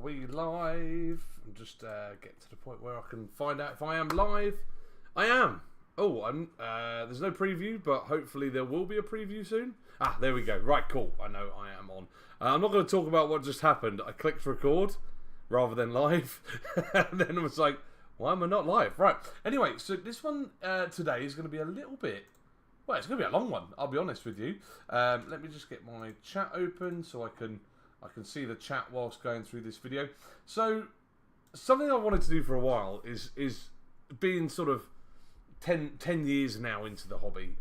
we live? And just get to the point where I can find out if I am live. I am. Oh, there's no preview, but hopefully there will be a preview soon. Ah, there we go. Right, cool. I know I am on. I'm not going to talk about what just happened. I clicked record rather than live. And then I was like, why am I not live? Right. Anyway, so this one today is going to be a little bit... Well, it's going to be a long one, I'll be honest with you. Let me just get my chat open so I can see the chat whilst going through this video. So, something I wanted to do for a while is being sort of 10 years now into the hobby.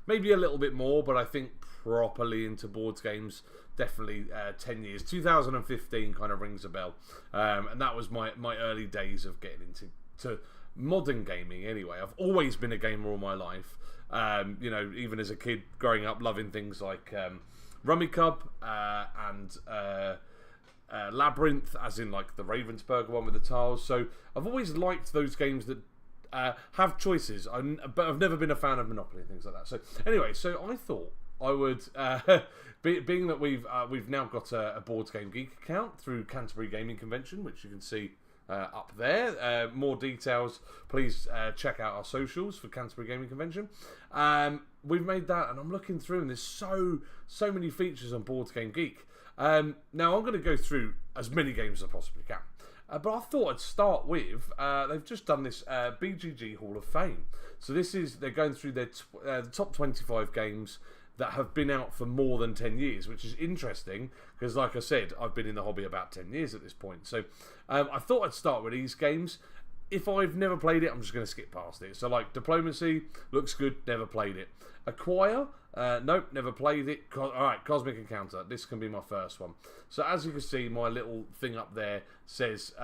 Maybe a little bit more, but I think properly into boards games, definitely 10 years. 2015 kind of rings a bell. And that was my early days of getting into modern gaming anyway. I've always been a gamer all my life. You know, even as a kid growing up, loving things like Rummikub and Labyrinth, as in like the Ravensburger one with the tiles. So I've always liked those games that have choices, but I've never been a fan of Monopoly and things like that. So anyway, so I thought I would, being that we've now got a Boards Game Geek account through Canterbury Gaming Convention, which you can see up there. More details, please check out our socials for Canterbury Gaming Convention. We've made that, and I'm looking through, and there's so many features on Boards Game Geek. Now I'm going to go through as many games as I possibly can. But I thought I'd start with, they've just done this BGG Hall of Fame. So they're going through their the top 25 games that have been out for more than 10 years, which is interesting, because like I said, I've been in the hobby about 10 years at this point. So I thought I'd start with these games. If I've never played it, I'm just going to skip past it. So like Diplomacy, looks good, never played it. Acquire, nope, never played it. Alright, Cosmic Encounter, this can be my first one. So as you can see, my little thing up there says,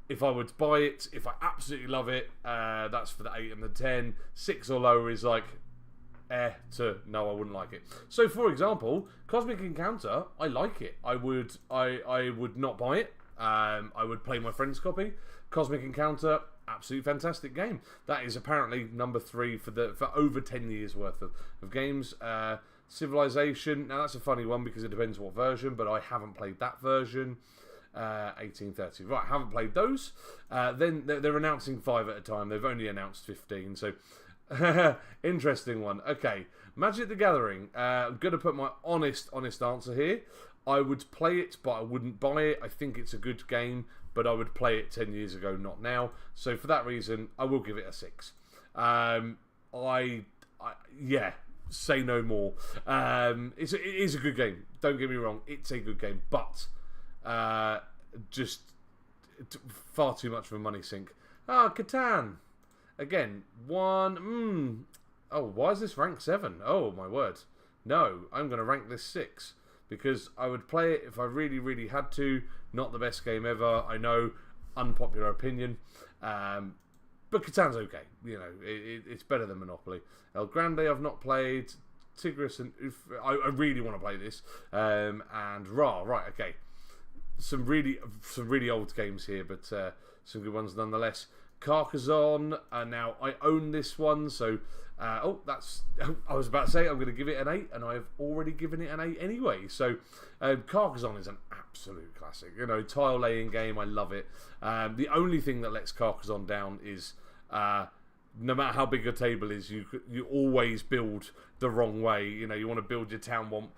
if I would buy it, if I absolutely love it, that's for the 8 and the 10. 6 or lower is like, to no, I wouldn't like it. So for example, Cosmic Encounter, I like it. I would not buy it. I would play my friend's copy. Cosmic Encounter, absolutely fantastic game. That is apparently number 3 for over 10 years worth of games. Civilization, now that's a funny one because it depends what version, but I haven't played that version. 1830, right, haven't played those. Then they're announcing 5 at a time. They've only announced 15, so interesting one. Okay, Magic the Gathering. I'm going to put my honest answer here. I would play it, but I wouldn't buy it. I think it's a good game, but I would play it 10 years ago, not now. So for that reason, I will give it a 6. Yeah, say no more. It is a good game. Don't get me wrong. It's a good game, but just far too much of a money sink. Catan. Again, 1. Oh, why is this rank 7? Oh, my word. No, I'm going to rank this 6. Because I would play it if I really had to. Not the best game ever. I know, unpopular opinion. But Catan's okay. You know, it's better than Monopoly. El Grande I've not played. Tigris and I really want to play this. And Ra, right, okay. Some really old games here, but some good ones nonetheless. Carcassonne, now I own this one, so I was about to say I'm going to give it an 8, and I've already given it an 8 anyway. So Carcassonne is an absolute classic, you know, tile laying game. I love it. The only thing that lets Carcassonne down is no matter how big your table is, you always build the wrong way. You know, you want to build your town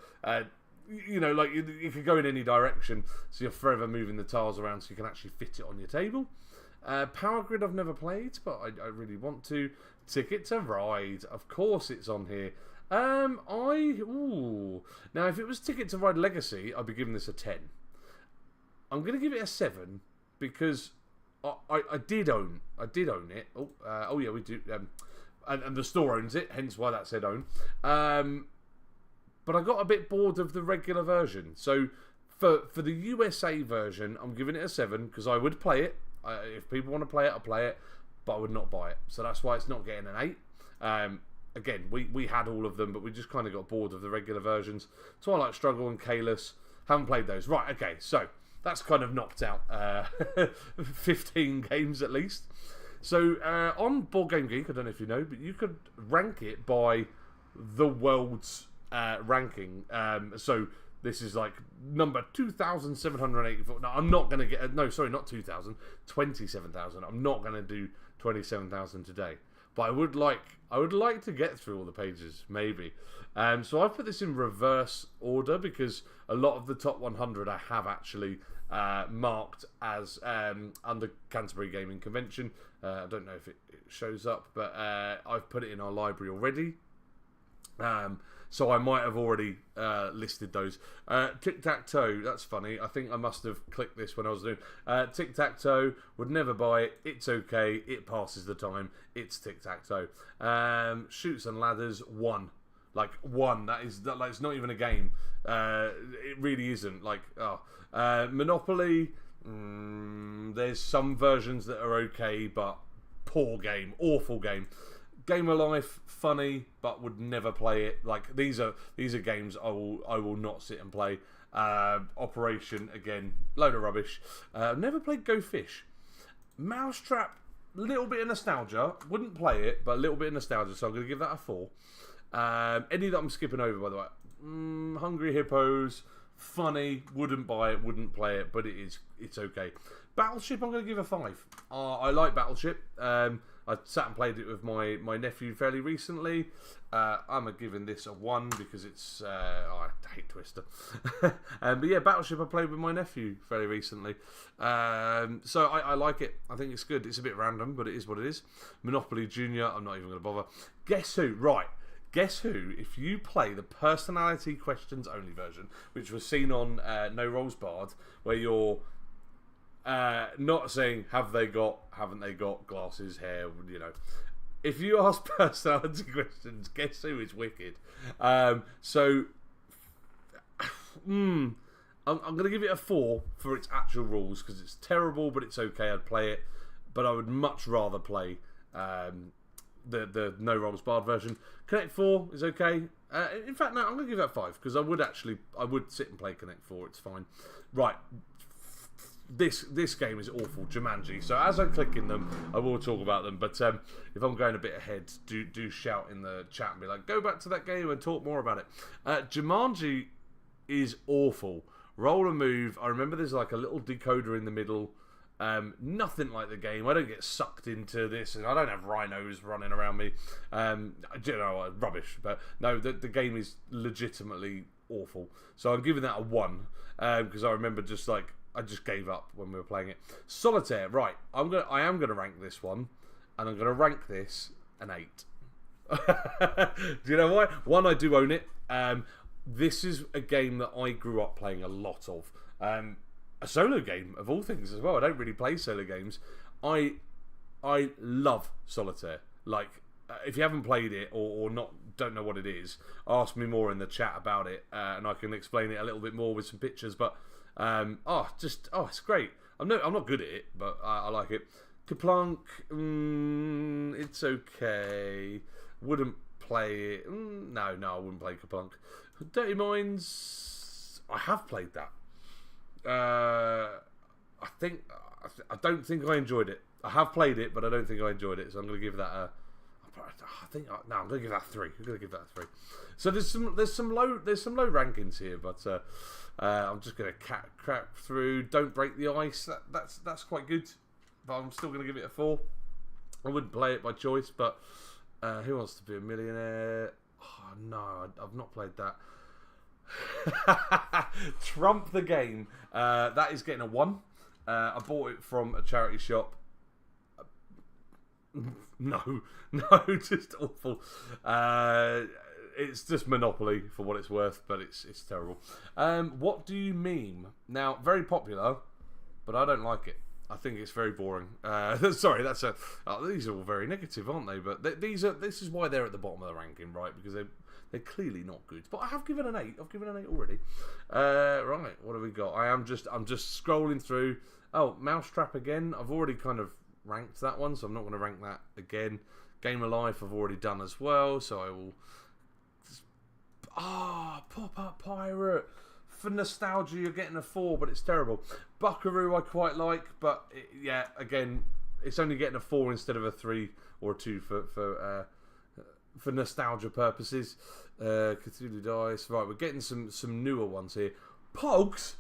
you know, like you could go in any direction, so you're forever moving the tiles around so you can actually fit it on your table. Power Grid I've never played, but I really want to. Ticket to Ride, of course it's on here. Now if it was Ticket to Ride Legacy, I'd be giving this a 10. I'm going to give it a 7 because I did own it. Oh yeah, we do. And the store owns it, hence why that said own. But I got a bit bored of the regular version. So for the USA version, I'm giving it a 7 because I would play it. If people want to play it, I'll play it, but I would not buy it. So that's why it's not getting an 8. Again, we had all of them, but we just kind of got bored of the regular versions. Twilight Struggle and Kalis, haven't played those. Right, okay, so that's kind of knocked out 15 games at least. So on Board Game Geek, I don't know if you know, but you could rank it by the world's ranking. So This is like number 2,784. No, I'm not going to get... No, sorry, not 2,000. 27,000. I'm not going to do 27,000 today. But I would like to get through all the pages, maybe. So I've put this in reverse order because a lot of the top 100 I have actually marked as under Canterbury Gaming Convention. I don't know if it shows up, but I've put it in our library already. So I might have already listed those. Tic-tac-toe, that's funny. I think I must have clicked this when I was doing tic-tac-toe. Would never buy it. It's okay. It passes the time. It's tic-tac-toe. Shoots and ladders, 1. Like 1. That is like, it's not even a game. It really isn't. Like Monopoly. There's some versions that are okay, but poor game, awful game. Game of Life, funny, but would never play it. Like these are games I will not sit and play. Operation, again, load of rubbish. Never played Go Fish. Mousetrap, little bit of nostalgia. Wouldn't play it, but a little bit of nostalgia. So I'm going to give that a 4. Any that I'm skipping over, by the way. Hungry Hippos, funny. Wouldn't buy it. Wouldn't play it, but it's okay. Battleship, I'm going to give a 5. I like Battleship. I sat and played it with my nephew fairly recently. I'm giving this a 1 because it's... I hate Twister. But yeah, Battleship I played with my nephew fairly recently. So I like it. I think it's good. It's a bit random, but it is what it is. Monopoly Junior, I'm not even going to bother. Guess Who? Right. Guess Who, if you play the personality questions only version, which was seen on No Rolls Barred, where you're... not saying haven't they got glasses, hair, you know. If you ask personality questions, Guess Who is wicked. I'm going to give it a 4 for its actual rules because it's terrible, but it's okay. I'd play it, but I would much rather play the No Rolls Barred version. Connect 4 is okay. In fact, no, I'm going to give that 5 because I would sit and play Connect 4. It's fine. Right. This game is awful, Jumanji. So as I click in them, I will talk about them. But if I'm going a bit ahead, do shout in the chat and be like, go back to that game and talk more about it. Jumanji is awful. Roll and move. I remember there's like a little decoder in the middle. Nothing like the game. I don't get sucked into this, and I don't have rhinos running around me. Rubbish. But no, the game is legitimately awful. So I'm giving that a 1 because I remember just like. I just gave up when we were playing it. Solitaire, right. I am gonna rank this one, and I'm gonna rank this an 8. Do you know why? One, I do own it. This is a game that I grew up playing a lot of. A solo game of all things as well. I don't really play solo games. I love Solitaire. Like, if you haven't played it or don't know what it is, ask me more in the chat about it, and I can explain it a little bit more with some pictures. But it's great. I'm not good at it, but I like it. Kaplunk, it's okay. Wouldn't play it. No, I wouldn't play Kaplunk. Dirty Minds, I have played that. I don't think I enjoyed it. I have played it, but I don't think I enjoyed it. So I'm going to give that a. I'm going to give that 3. I'm going to give that a 3. So there's some low rankings here, but I'm just going to crack through. Don't break the ice. That's quite good, but I'm still going to give it a 4. I wouldn't play it by choice, but Who Wants to Be a Millionaire? Oh no, I've not played that. Trump the Game. That is getting a 1. I bought it from a charity shop. No, just awful. It's just Monopoly for what it's worth, but it's terrible. What do you meme? Now, very popular, but I don't like it. I think it's very boring. Sorry, these are all very negative, aren't they? But this is why they're at the bottom of the ranking, right? Because they're clearly not good. But I have given an 8. I've given an 8 already. Right, what have we got? I'm just scrolling through. Oh, Mousetrap again. I've already kind of ranked that one, so I'm not going to rank that again. Game of Life I've already done as well, so I will. Pop-Up Pirate. For nostalgia, you're getting a 4, but it's terrible. Buckaroo I quite like, but again, it's only getting a 4 instead of a 3 or a 2 for for nostalgia purposes. Cthulhu Dice. Right, we're getting some newer ones here. Pogs.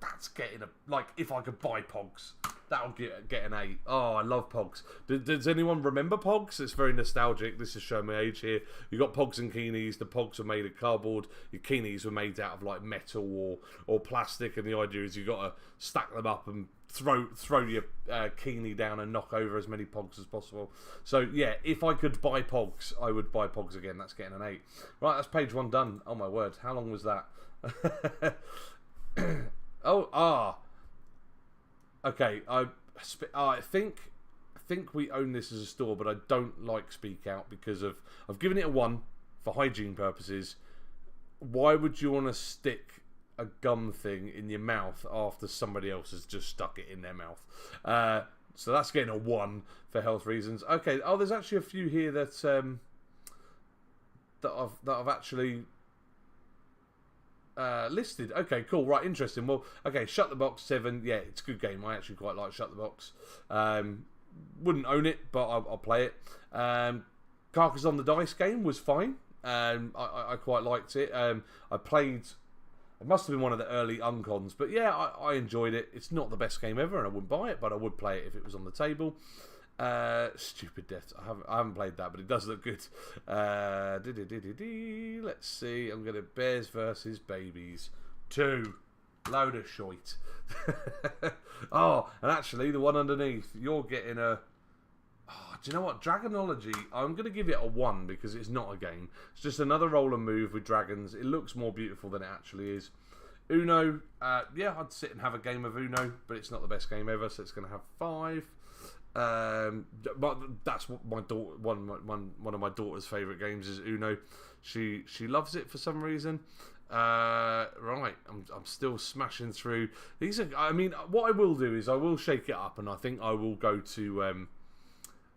That's getting a, like, if I could buy Pogs, that'll get an 8. Oh, I love Pogs. Does anyone remember Pogs? It's very nostalgic. This is showing my age here. You got Pogs and Keenies. The Pogs were made of cardboard. Your Keenies were made out of like metal or plastic, and the idea is you got to stack them up and throw your Keenie down and knock over as many Pogs as possible. So yeah, if I could buy Pogs, I would buy Pogs again. That's getting an 8. Right, that's page 1 done. Oh my word, how long was that? Okay, I think we own this as a store, but I don't like Speak Out because I've given it a 1 for hygiene purposes. Why would you want to stick a gum thing in your mouth after somebody else has just stuck it in their mouth? So that's getting a 1 for health reasons. Okay, there's actually a few here that I've actually listed. Okay, cool. Right, interesting. Well, okay, Shut the Box 7. Yeah, it's a good game. I actually quite like Shut the Box. Wouldn't own it, but I'll play it. Carcass on the Dice game was fine. I quite liked it. I played. It must have been one of the early Uncons, but yeah, I enjoyed it. It's not the best game ever, and I wouldn't buy it, but I would play it if it was on the table. Stupid Death. I haven't played that, but it does look good. Let's see. I'm going to Bears versus Babies 2. Load of shite. Oh, and actually, the one underneath, you're getting a... Oh, do you know what? Dragonology, I'm going to give it a 1 because it's not a game. It's just another roll and move with dragons. It looks more beautiful than it actually is. Uno, yeah, I'd sit and have a game of Uno, but it's not the best game ever, so it's going to have 5. But that's what my daughter, one of my daughter's favourite games is Uno. She loves it for some reason. Right, I'm still smashing through these. I mean, what I will do is I will shake it up, and I think I will go to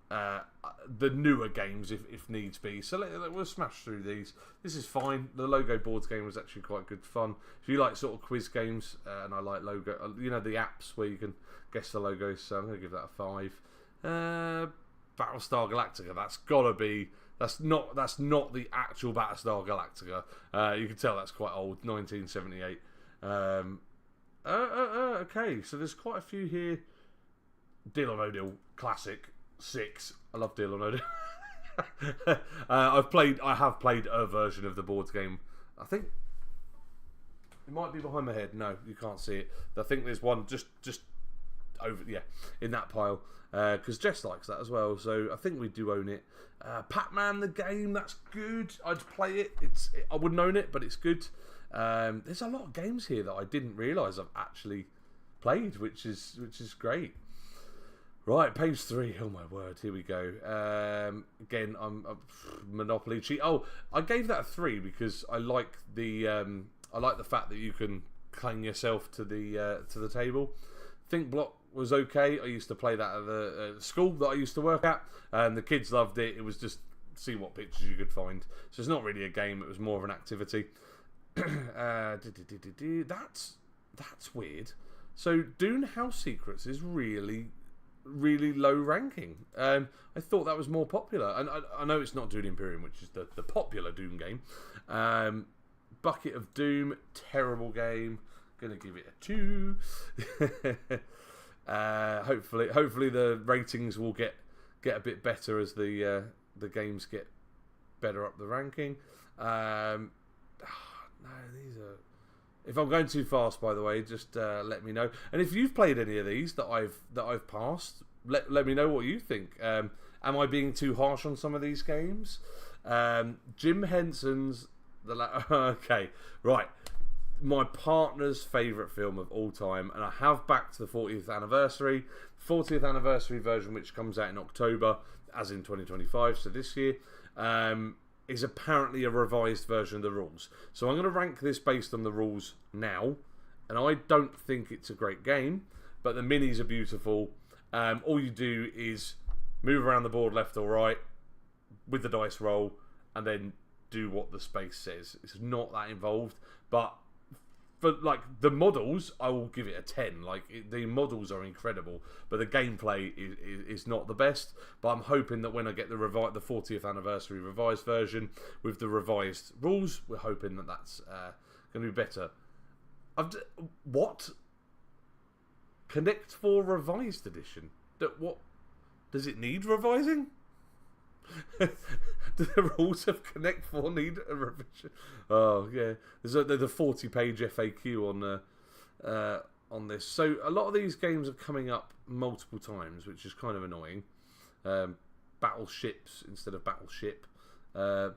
the newer games if needs be. So we'll smash through these. This is fine. The Logo Boards game was actually quite good fun. If you like sort of quiz games, and I like logo, you know, the apps where you can guess the logos, so I'm going to give that a 5. Battlestar Galactica, that's gotta be, that's not the actual Battlestar Galactica. You can tell that's quite old, 1978. Okay, so there's quite a few here. Deal or No Deal, classic, 6. I love Deal or No Deal. I have played a version of the boards game. I think it might be behind my head. No, you can't see it. I think there's one just over, yeah, in that pile, because Jess likes that as well, so I think we do own it. Pac-Man the game, that's good. I'd play it. I wouldn't own it, but it's good. There's a lot of games here that I didn't realise I've actually played, which is great. Right, page 3. Oh my word, here we go. Again, I'm Monopoly cheat. Oh, I gave that a 3 because I like the fact that you can clang yourself to the table. Think Block was okay. I used to play that at the school that I used to work at, and the kids loved it. It was just see what pictures you could find. So it's not really a game. It was more of an activity. That's weird. So Dune House Secrets is really low ranking. I thought that was more popular, and I know it's not Dune Imperium, which is the popular Doom game. Bucket of Doom, terrible game. Gonna give it a 2. Hopefully the ratings will get a bit better as the games get better up the ranking. No, these are. If I'm going too fast, by the way, just let me know. And if you've played any of these that I've passed, let me know what you think. Am I being too harsh on some of these games? Jim Henson's okay, right. My partner's favourite film of all time, and I have backed the 40th anniversary version, which comes out in October, as in 2025, so this year, is apparently a revised version of the rules. So I'm going to rank this based on the rules now, and I don't think it's a great game, but the minis are beautiful. All you do is move around the board left or right with the dice roll, and then do what the space says. It's not that involved, but but like the models, I will give it a 10. Like the models are incredible, but the gameplay is not the best. But I'm hoping that when I get the 40th anniversary revised version with the revised rules, we're hoping that that's going to be better. What? Connect 4 revised edition? What? Does it need revising? Do the rules of Connect 4 need a revision? Oh yeah, there's the 40-page FAQ on this. So a lot of these games are coming up multiple times, which is kind of annoying. Battleships instead of battleship. Pokino.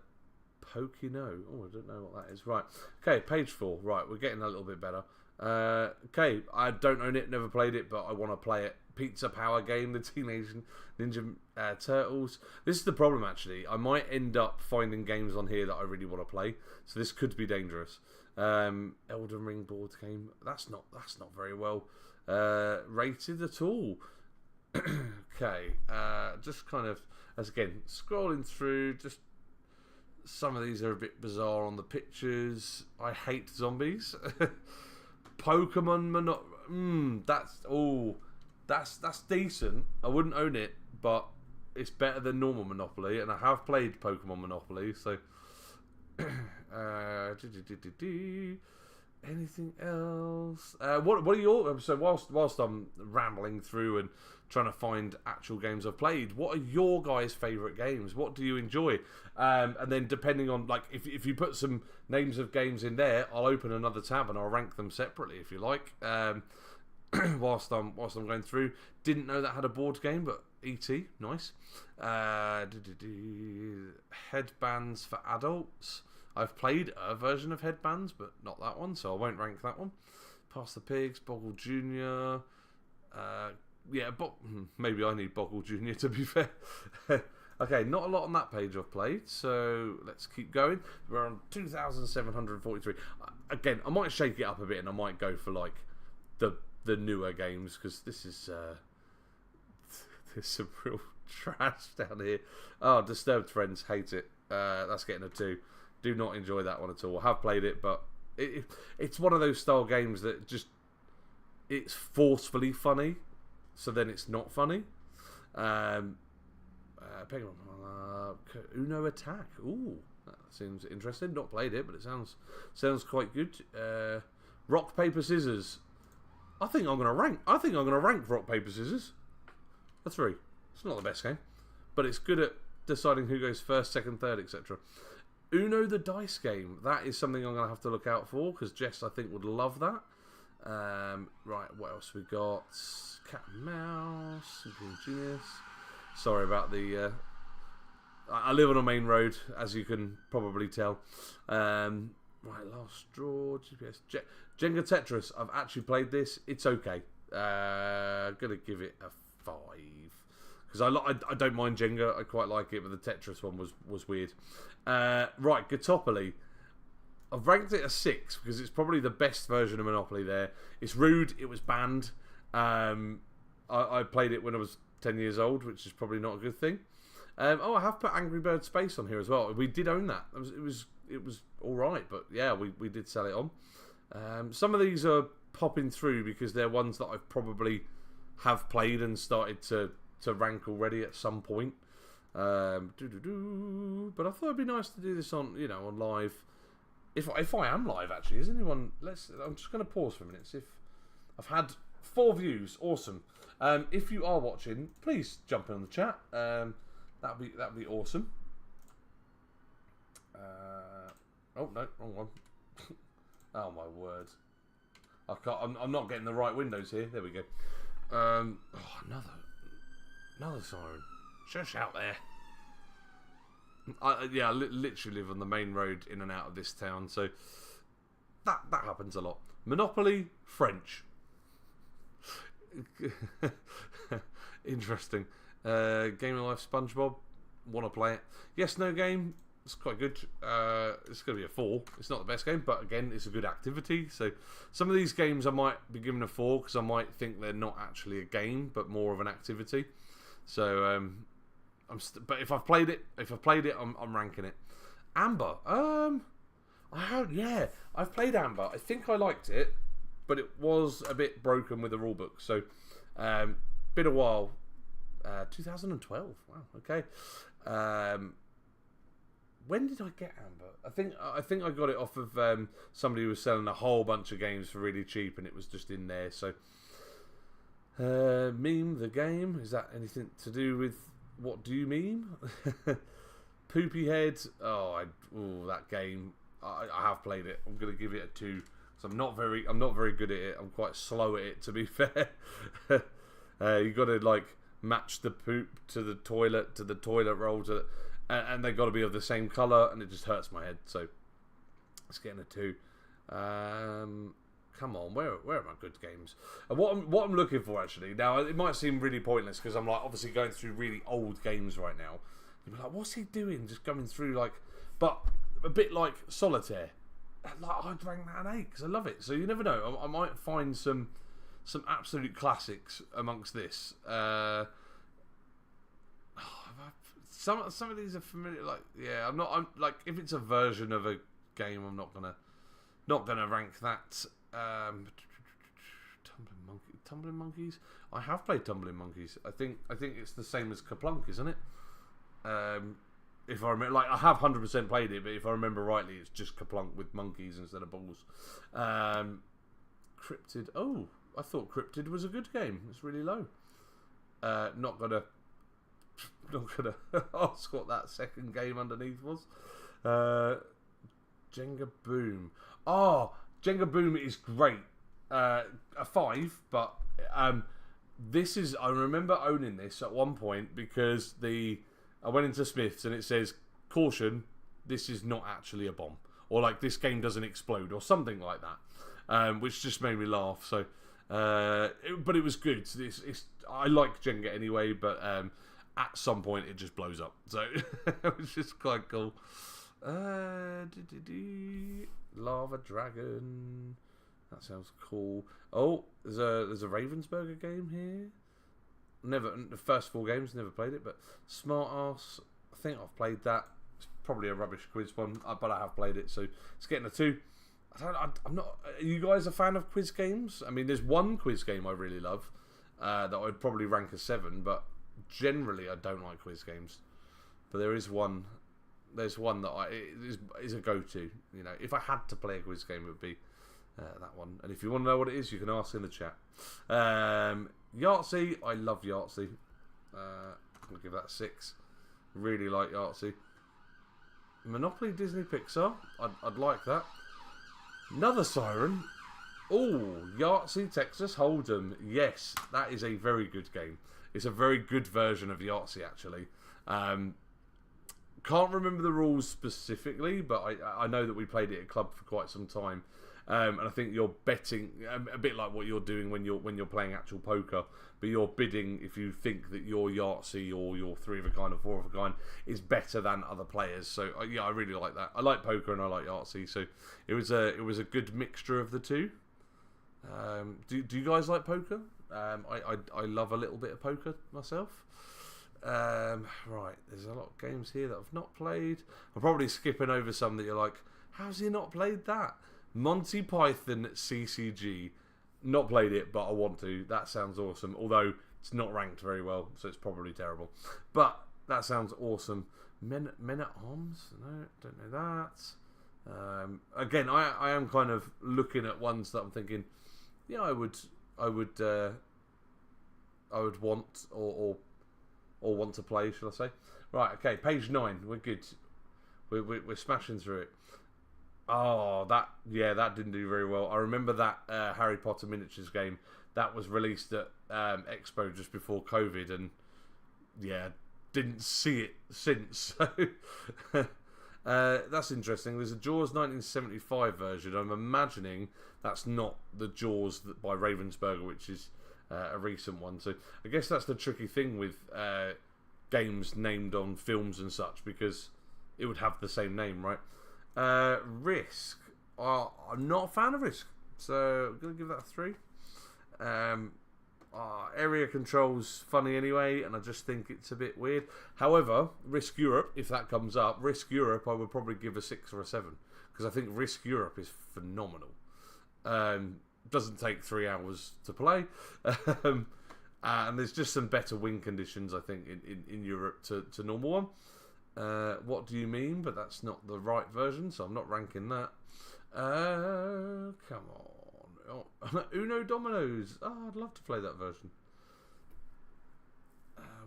Oh, I don't know what that is. Right. Okay, page 4. Right, we're getting a little bit better. Okay, I don't own it, never played it, but I want to play it. Pizza Power game, the Teenage Ninja Turtles. This is the problem, actually. I might end up finding games on here that I really want to play, so this could be dangerous. Elden Ring board game. That's not very well rated at all. Okay, just kind of, as again, scrolling through, just some of these are a bit bizarre on the pictures. I hate zombies. Pokemon that's decent. I wouldn't own it, but it's better than normal Monopoly, and I have played Pokemon Monopoly, so anything else? What are your, so whilst I'm rambling through and trying to find actual games I've played, what are your guys' favourite games? What do you enjoy? And then depending on, like, if you put some names of games in there, I'll open another tab and I'll rank them separately if you like. whilst I'm going through, didn't know that had a board game, but E.T. nice. Headbands for adults. I've played a version of Headbands, but not that one, so I won't rank that one. Pass the Pigs, Boggle Jr. Yeah, maybe I need Boggle Jr. to be fair. Okay, not a lot on that page I've played, so let's keep going. We're on 2,743. Again, I might shake it up a bit, and I might go for like the newer games, because this is there's some real trash down here. Oh, Disturbed Friends, hate it. That's getting a 2. Do not enjoy that one at all. I have played it, but it's one of those style games that just, it's forcefully funny, so then it's not funny. Uno Attack. Ooh, that seems interesting. Not played it, but it sounds quite good. Rock Paper Scissors. I think I'm gonna rank Rock Paper Scissors. A 3. It's not the best game, but it's good at deciding who goes first, second, third, etc. Uno the dice game. That is something I'm gonna have to look out for, because Jess, I think, would love that. Right, what else we got? Cat and Mouse, Green Genius. Sorry about the. I live on a main road, as you can probably tell. Right, Last Straw, GPS, Jenga Tetris. I've actually played this. It's okay. Gonna give it a 5, because I don't mind Jenga. I quite like it, but the Tetris one was weird. Right, Gatopoly. I've ranked it a 6 because it's probably the best version of Monopoly there. It's rude. It was banned. I played it when I was 10 years old, which is probably not a good thing. I have put Angry Bird Space on here as well. We did own that. It was all right, but yeah, we did sell it on. Some of these are popping through because they're ones that I probably have played and started to rank already at some point. But I thought it'd be nice to do this on live. If I am live, actually, is anyone? I'm just going to pause for a minute. See if I've had 4 views. Awesome. If you are watching, please jump in on the chat. That'd be awesome. Oh no, wrong one. Oh my word! I'm not getting the right windows here. There we go. Another siren. Shush out there. I literally live on the main road in and out of this town, so that happens a lot. Monopoly, French. Interesting. Game of Life, SpongeBob. Want to play it? Yes, no game. It's quite good. It's going to be a 4. It's not the best game, but again, it's a good activity. So some of these games I might be giving a 4 because I might think they're not actually a game, but more of an activity. So but if I've played it, I'm ranking it. Amber. Yeah, I've played Amber. I think I liked it, but it was a bit broken with the rulebook. So, been a while. 2012. Wow. Okay. When did I get Amber? I think I got it off of somebody who was selling a whole bunch of games for really cheap, and it was just in there. So, meme the game. Is that anything to do with what do you meme? Poopy Head. That game. I have played it. I'm gonna give it a 2. So I'm not very good at it. I'm quite slow at it, to be fair. You got to like match the poop to the toilet roll and they got to be of the same color, and it just hurts my head. So it's getting a 2. Come on, where are my good games? And what I'm looking for actually now, it might seem really pointless because I'm like obviously going through really old games right now. You'll be like, what's he doing? Just going through but a bit like Solitaire. Like I'd rank that an 8 because I love it. So you never know. I might find some absolute classics amongst this. Some of these are familiar. I'm like if it's a version of a game, I'm not gonna rank that. Tumbling Monkeys. I have played Tumbling Monkeys. I think it's the same as Kaplunk, isn't it? If I remember, I have 100% played it, but if I remember rightly, it's just Kaplunk with monkeys instead of balls. Cryptid. Oh, I thought Cryptid was a good game. It's really low. Not gonna ask what that second game underneath was. Jenga Boom. Oh, Jenga Boom is great. A 5, but this is. I remember owning this at one point because I went into Smith's and it says, caution, this is not actually a bomb. Or this game doesn't explode or something like that. Which just made me laugh. So, but it was good. I like Jenga anyway, but at some point it just blows up. So, it was just quite cool. Lava Dragon. That sounds cool. Oh, there's a Ravensburger game here. The first 4 games, never played it, but Smart Ass, I think I've played that. It's probably a rubbish quiz one, but I have played it, so it's getting a 2. I'm not. Are you guys a fan of quiz games? I mean, there's one quiz game I really love that I'd probably rank a 7, but generally I don't like quiz games. But there is one. There's one that is a go-to. You know, if I had to play a quiz game, it would be that one. And if you want to know what it is, you can ask in the chat. Yahtzee, I love Yahtzee. I'm going to give that a 6. Really like Yahtzee. Monopoly Disney Pixar, I'd like that. Another Siren. Oh, Yahtzee Texas Hold'em. Yes, that is a very good game. It's a very good version of Yahtzee, actually. Can't remember the rules specifically, but I know that we played it at club for quite some time. And I think you're betting a bit like what you're doing when you're playing actual poker, but you're bidding if you think that your Yahtzee or your 3 of a kind or 4 of a kind is better than other players. So yeah, I really like that. I like poker and I like Yahtzee, so it was a good mixture of the two. Do you guys like poker? I love a little bit of poker myself. Right, there's a lot of games here that I've not played. I'm probably skipping over some that you're like, how's he not played that? Monty Python CCG. Not played it, but I want to. That sounds awesome. Although it's not ranked very well, so it's probably terrible. But that sounds awesome. Men at Arms? No, don't know that. Again, I am kind of looking at ones that I'm thinking, yeah, I would want or want to play, shall I say? Right, okay, page 9. We're good. We're smashing through it. Oh, that didn't do very well. I remember that Harry Potter miniatures game that was released at Expo just before COVID, and yeah, didn't see it since. So that's interesting. There's a Jaws 1975 version. I'm imagining that's not the Jaws by Ravensburger, which is a recent one. So I guess that's the tricky thing with games named on films and such, because it would have the same name, right? Risk. I'm not a fan of Risk, so I'm going to give that a 3. Area Control's funny anyway, and I just think it's a bit weird. However, Risk Europe, if that comes up, Risk Europe I would probably give a 6 or a 7, because I think Risk Europe is phenomenal. Doesn't take 3 hours to play. And there's just some better win conditions, I think, in Europe to normal one. What do you mean? But that's not the right version, so I'm not ranking that. Come on. Oh, Uno Dominoes. Oh, I'd love to play that version.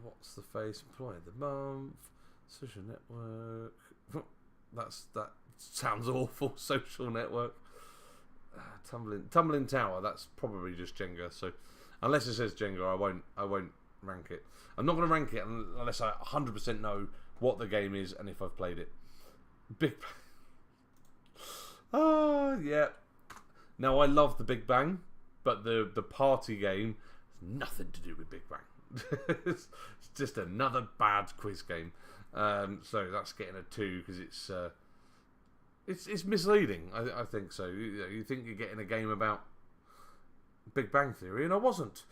What's the face? Employee of the month. Social network. That sounds awful. Social network. Tumbling Tower. That's probably just Jenga. So unless it says Jenga, I won't rank it. I'm not going to rank it unless I 100% know what the game is and if I've played it. Big Bang. Yeah. Now I love the Big Bang, but the party game has nothing to do with Big Bang. It's just another bad quiz game. So that's getting a 2 because it's misleading. I think so. You think you're getting a game about Big Bang Theory, and I wasn't.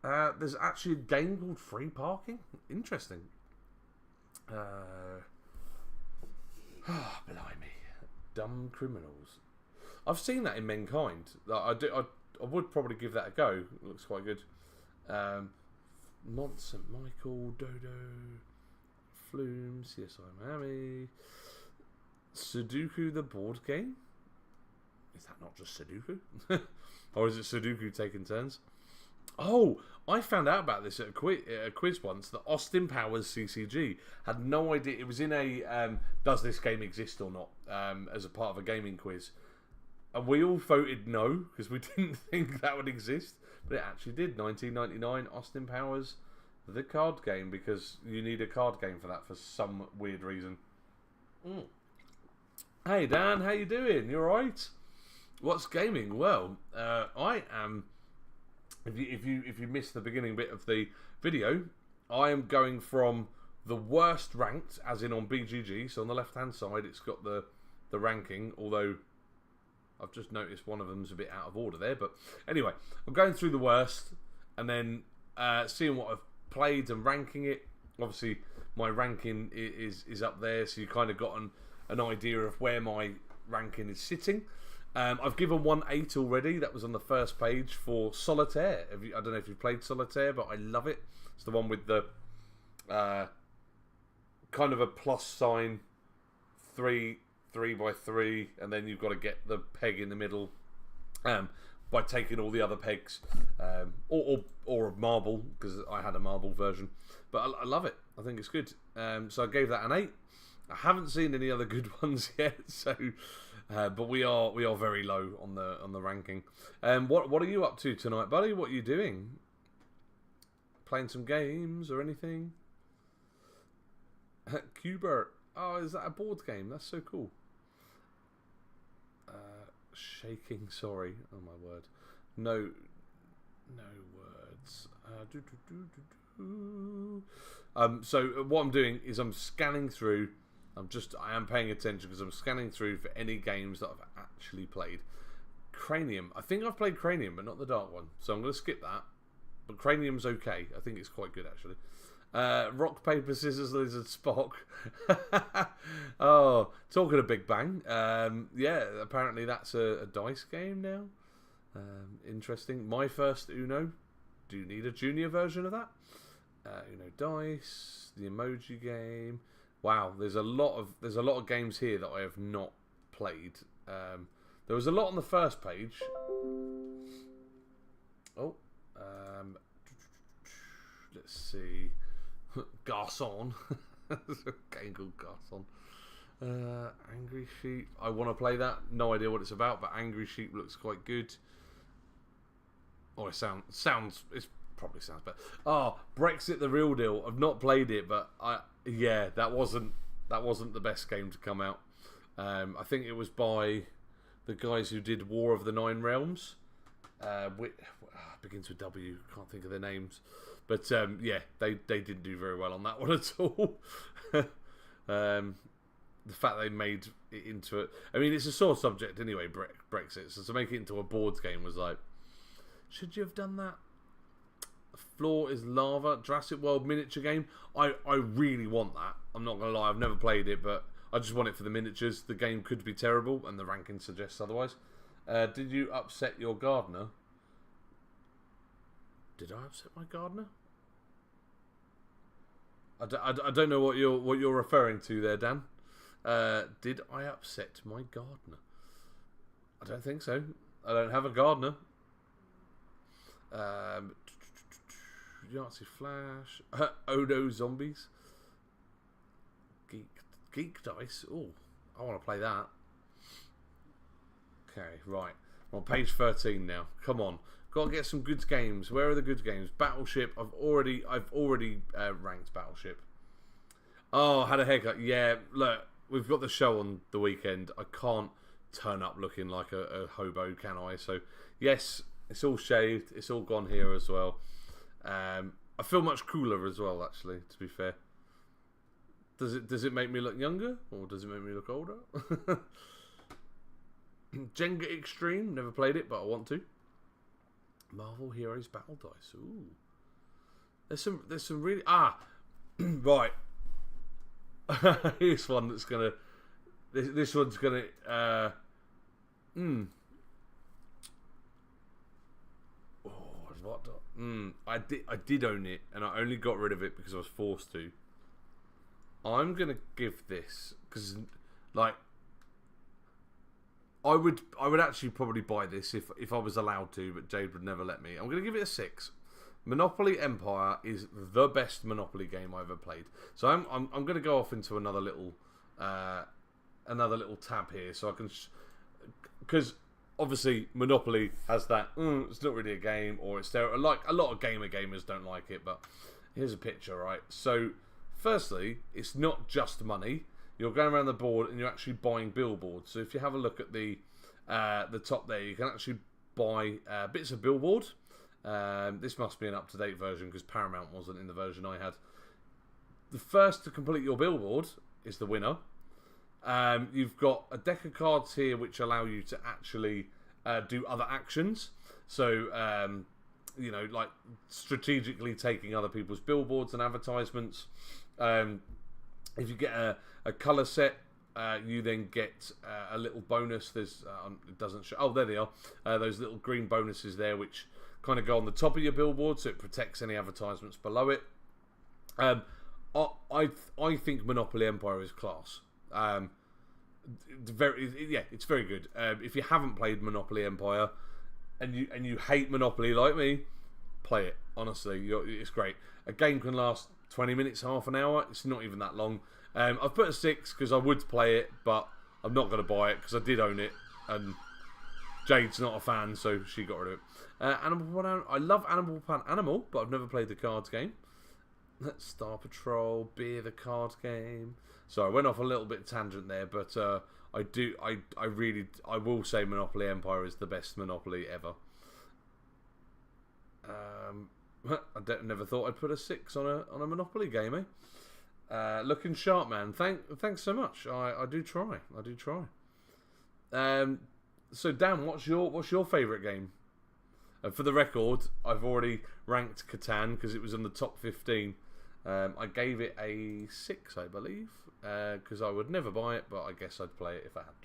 There's actually a game called Free Parking. Interesting. Blimey. Dumb Criminals. I've seen that in Mankind. I would probably give that a go. It looks quite good. Mont St. Michael, Dodo, Flume, CSI Miami, Sudoku the board game? Is that not just Sudoku? Or is it Sudoku taking turns? Oh, I found out about this at a quiz once that Austin Powers CCG had no idea. It was in a does this game exist or not as a part of a gaming quiz. And we all voted no because we didn't think that would exist. But it actually did. 1999, Austin Powers, the card game, because you need a card game for that for some weird reason. Hey Dan, how you doing? You alright? What's gaming? Well, I am. If you missed the beginning bit of the video, I am going from the worst ranked, as in on BGG. So on the left hand side, it's got the ranking. Although I've just noticed one of them's a bit out of order there. But anyway, I'm going through the worst and then seeing what I've played and ranking it. Obviously, my ranking is up there, so you kind of got an idea of where my ranking is sitting. I've given 1 8 already. That was on the first page for Solitaire. I don't know if you've played Solitaire, but I love it. It's the one with the kind of a plus sign, 3 by 3, and then you've got to get the peg in the middle by taking all the other pegs, or a marble, because I had a marble version. But I love it. I think it's good. So I gave that an 8. I haven't seen any other good ones yet, so but we are very low on the ranking. What are you up to tonight, buddy? What are you doing? Playing some games or anything? Cubert. Oh, is that a board game? That's so cool. Shaking. Sorry. Oh my word. No words. So what I'm doing is I'm scanning through. I am paying attention because I'm scanning through for any games that I've actually played. Cranium. I think I've played Cranium, but not the dark one. So I'm going to skip that. But Cranium's okay. I think it's quite good, actually. Rock, Paper, Scissors, Lizard, Spock. Oh, talking of Big Bang. Yeah, apparently that's a dice game now. Interesting. My First Uno. Do you need a junior version of that? Uno Dice, the emoji game. Wow, there's a lot of games here that I have not played. There was a lot on the first page. Oh, let's see. Garçon. There's a game called Garçon. Angry Sheep. I want to play that. No idea what it's about, but Angry Sheep looks quite good. Oh, it probably sounds better. Oh, Brexit the Real Deal. I've not played it, but that wasn't the best game to come out. I think it was by the guys who did War of the Nine Realms. Begins with W. Can't think of their names, but they didn't do very well on that one at all. The fact they made it into it. I mean, it's a sore subject anyway. Brexit. So to make it into a board game was like, should you have done that? The Floor is Lava, Jurassic World miniature game. I really want that. I'm not gonna lie, I've never played it, but I just want it for the miniatures. The game could be terrible, and the ranking suggests otherwise. Did you upset your gardener? Did I upset my gardener? I don't know what you're referring to there, Dan. Did I upset my gardener? I don't think so. I don't have a gardener. Yahtzee Flash. Odo Zombies. Geek Dice. Oh, I want to play that. Okay, right. I'm on page 13 now. Come on. Got to get some good games. Where are the good games? Battleship. I've already ranked Battleship. Oh, had a haircut. Yeah, look, we've got the show on the weekend. I can't turn up looking like a hobo, can I? So, yes, it's all shaved. It's all gone here as well. I feel much cooler as well, actually, to be fair. Does it make me look younger? Or does it make me look older? Jenga Extreme. Never played it, but I want to. Marvel Heroes Battle Dice. Ooh. There's some really... right. Here's one that's gonna... This one's gonna... I did own it, and I only got rid of it because I was forced to. I'm gonna give this... Because, like... I would actually probably buy this if I was allowed to, but Jade would never let me. I'm going to give it a 6. Monopoly Empire is the best Monopoly game I've ever played. So I'm going to go off into another little tab here, so I can, because obviously Monopoly has that it's not really a game, or it's there. Like a lot of gamers don't like it, but here's a picture, right? So firstly, it's not just money. You're going around the board and you're actually buying billboards. So if you have a look at the top there, you can actually buy bits of billboard. This must be an up-to-date version because Paramount wasn't in the version I had. The first to complete your billboard is the winner. You've got a deck of cards here which allow you to actually do other actions. So, you know, like strategically taking other people's billboards and advertisements. If you get a colour set, you then get a little bonus. There's it doesn't show. Oh, there they are. Those little green bonuses there, which kind of go on the top of your billboard, so it protects any advertisements below it. I think Monopoly Empire is class. It's very good. If you haven't played Monopoly Empire and you hate Monopoly like me, play it. Honestly, it's great. A game can last 20 minutes, half an hour. It's not even that long. I've put a 6 because I would play it, but I'm not going to buy it because I did own it, and Jade's not a fan, so she got rid of it. I love Animal, but I've never played the cards game. Star Patrol, Beer the card game. So I went off a little bit tangent there, but I will say Monopoly Empire is the best Monopoly ever. I never thought I'd put a 6 on a Monopoly game, eh? Looking sharp, man. Thanks so much. I do try. So Dan, what's your favourite game? And for the record, I've already ranked Catan because it was in the top 15. I gave it a 6, I believe, because I would never buy it, but I guess I'd play it if I had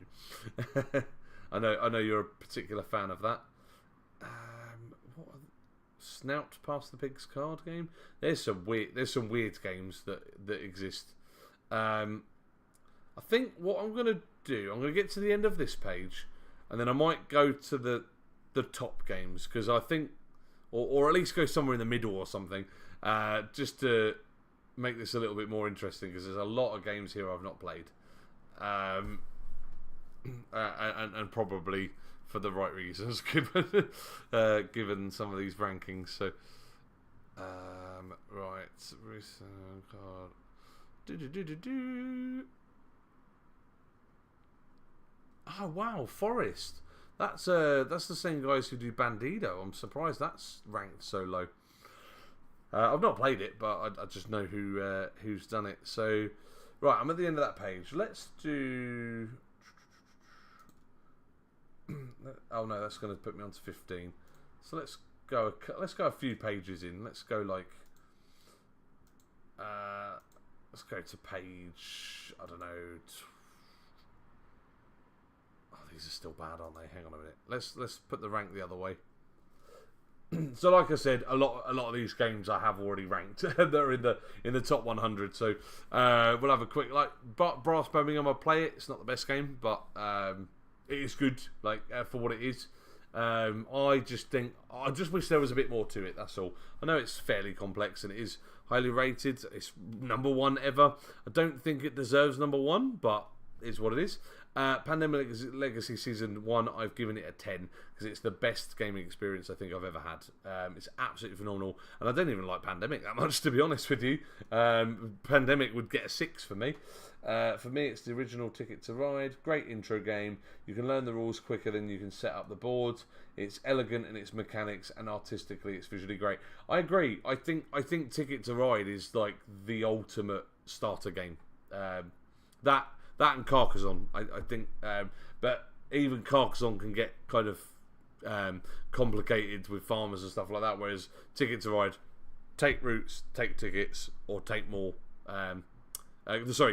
to. I know you're a particular fan of that. Snout Past the Pigs card game. There's some weird games that exist. I think what I'm gonna do, I'm gonna get to the end of this page, and then I might go to the top games, because I think, or at least go somewhere in the middle or something, just to make this a little bit more interesting, because there's a lot of games here I've not played, and probably for the right reasons, given some of these rankings. So, right, recent card. Oh wow, Forest. That's the same guys who do Bandido. I'm surprised that's ranked so low. I've not played it, but I just know who's done it. So, right, I'm at the end of that page. Let's do. Oh no, that's going to put me on to 15. So let's go a few pages in. Let's go like. Let's go to page, I don't know, these are still bad, aren't they? Hang on a minute. Let's put the rank the other way. So, like I said, a lot of these games I have already ranked. They're in the top 100. So we'll have a quick Brass Birmingham. I play it. It's not the best game, but it is good. For what it is. I just wish there was a bit more to it. That's all. I know it's fairly complex and it is highly rated. It's number 1 ever. I don't think it deserves number 1, but it's what it is. Pandemic Legacy Season 1, I've given it a 10 because it's the best gaming experience I think I've ever had. It's absolutely phenomenal, and I don't even like Pandemic that much, to be honest with you. Pandemic would get a 6 for me. For me, it's the original Ticket to Ride. Great intro game. You can learn the rules quicker than you can set up the board. It's elegant in its mechanics, and artistically, it's visually great. I agree. I think Ticket to Ride is like the ultimate starter game. That and Carcassonne, I think, but even Carcassonne can get kind of complicated with farmers and stuff like that. Whereas Ticket to Ride, take routes, take tickets, or take more.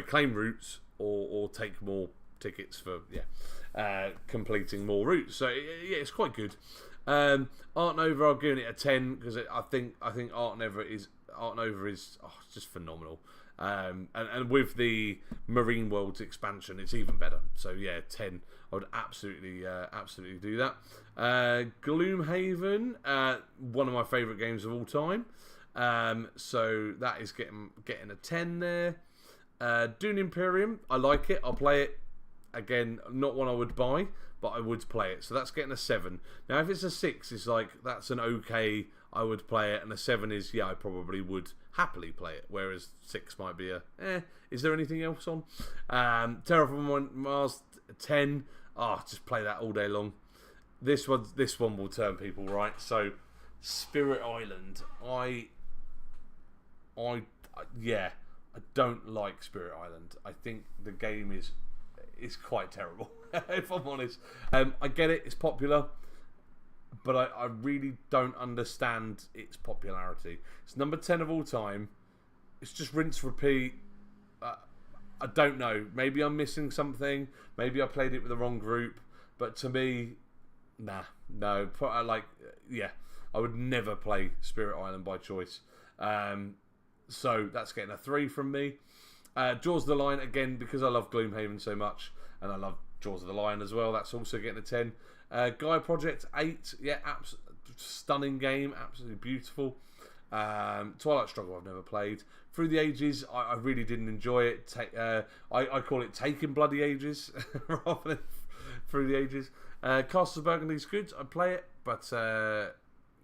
Claim routes or take more tickets for completing more routes. So yeah, it's quite good. Art Nova, I'm giving it a 10 because I think Art Nova is it's just phenomenal. And with the Marine Worlds expansion, it's even better. So yeah, 10. I would absolutely do that. Gloomhaven, one of my favourite games of all time. So that is getting a 10 there. Dune Imperium, I like it. I'll play it. Again, not one I would buy, but I would play it. So that's getting a 7. Now, if it's a 6, it's like that's an okay. I would play it, and a 7 is I probably would happily play it. Whereas 6 might be is there anything else on? Terraform Mars 10. Just play that all day long. This one will turn people right. So Spirit Island, I don't like Spirit Island. I think the game is quite terrible, if I'm honest. I get it, it's popular, but I really don't understand its popularity. It's number 10 of all time. It's just rinse, repeat. I don't know. Maybe I'm missing something. Maybe I played it with the wrong group. But to me, no. I would never play Spirit Island by choice. So that's getting a 3 from me. Jaws of the Lion, again, because I love Gloomhaven so much, and I love Jaws of the Lion as well, that's also getting a 10. Gaia Project 8, stunning game, absolutely beautiful. Twilight Struggle I've never played. Through the Ages, I really didn't enjoy it. I call it Taking Bloody Ages rather than Through the Ages. Castles of Burgundy's good, I play it, but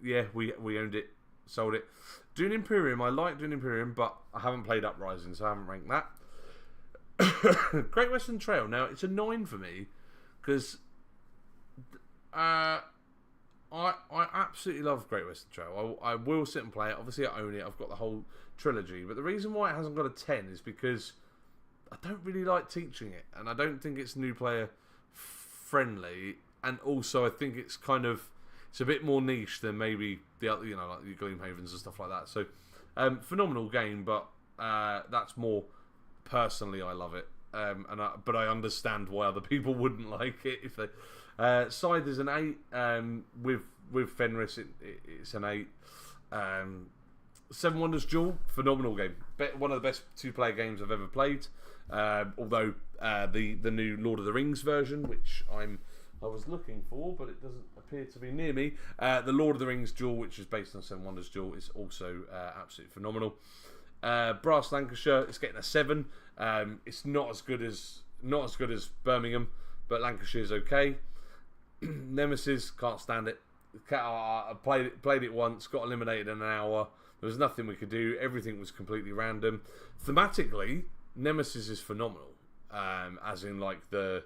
we owned it, sold it. Dune Imperium, I like Dune Imperium, but I haven't played Uprising, so I haven't ranked that. Great Western Trail, now it's a 9 for me, because I absolutely love Great Western Trail. I will sit and play it. Obviously, I own it. I've got the whole trilogy. But the reason why it hasn't got a 10 is because I don't really like teaching it, and I don't think it's new player friendly. And also, I think it's a bit more niche than maybe the other, like the Gloomhavens and stuff like that. So, phenomenal game, but that's more personally I love it. But I understand why other people wouldn't like it if they. Scythe is an 8. With Fenris, it's an 8. Seven Wonders Duel, phenomenal game. One of the best 2-player games I've ever played. Although the new Lord of the Rings version, which I was looking for, but it doesn't appear to be near me. The Lord of the Rings Duel, which is based on Seven Wonders Duel, is also absolutely phenomenal. Brass Lancashire, it's getting a 7. It's not as good as Birmingham, but Lancashire's okay. Nemesis, can't stand it. I played it once, got eliminated in an hour. There was nothing we could do. Everything was completely random. Thematically, Nemesis is phenomenal. As in, like the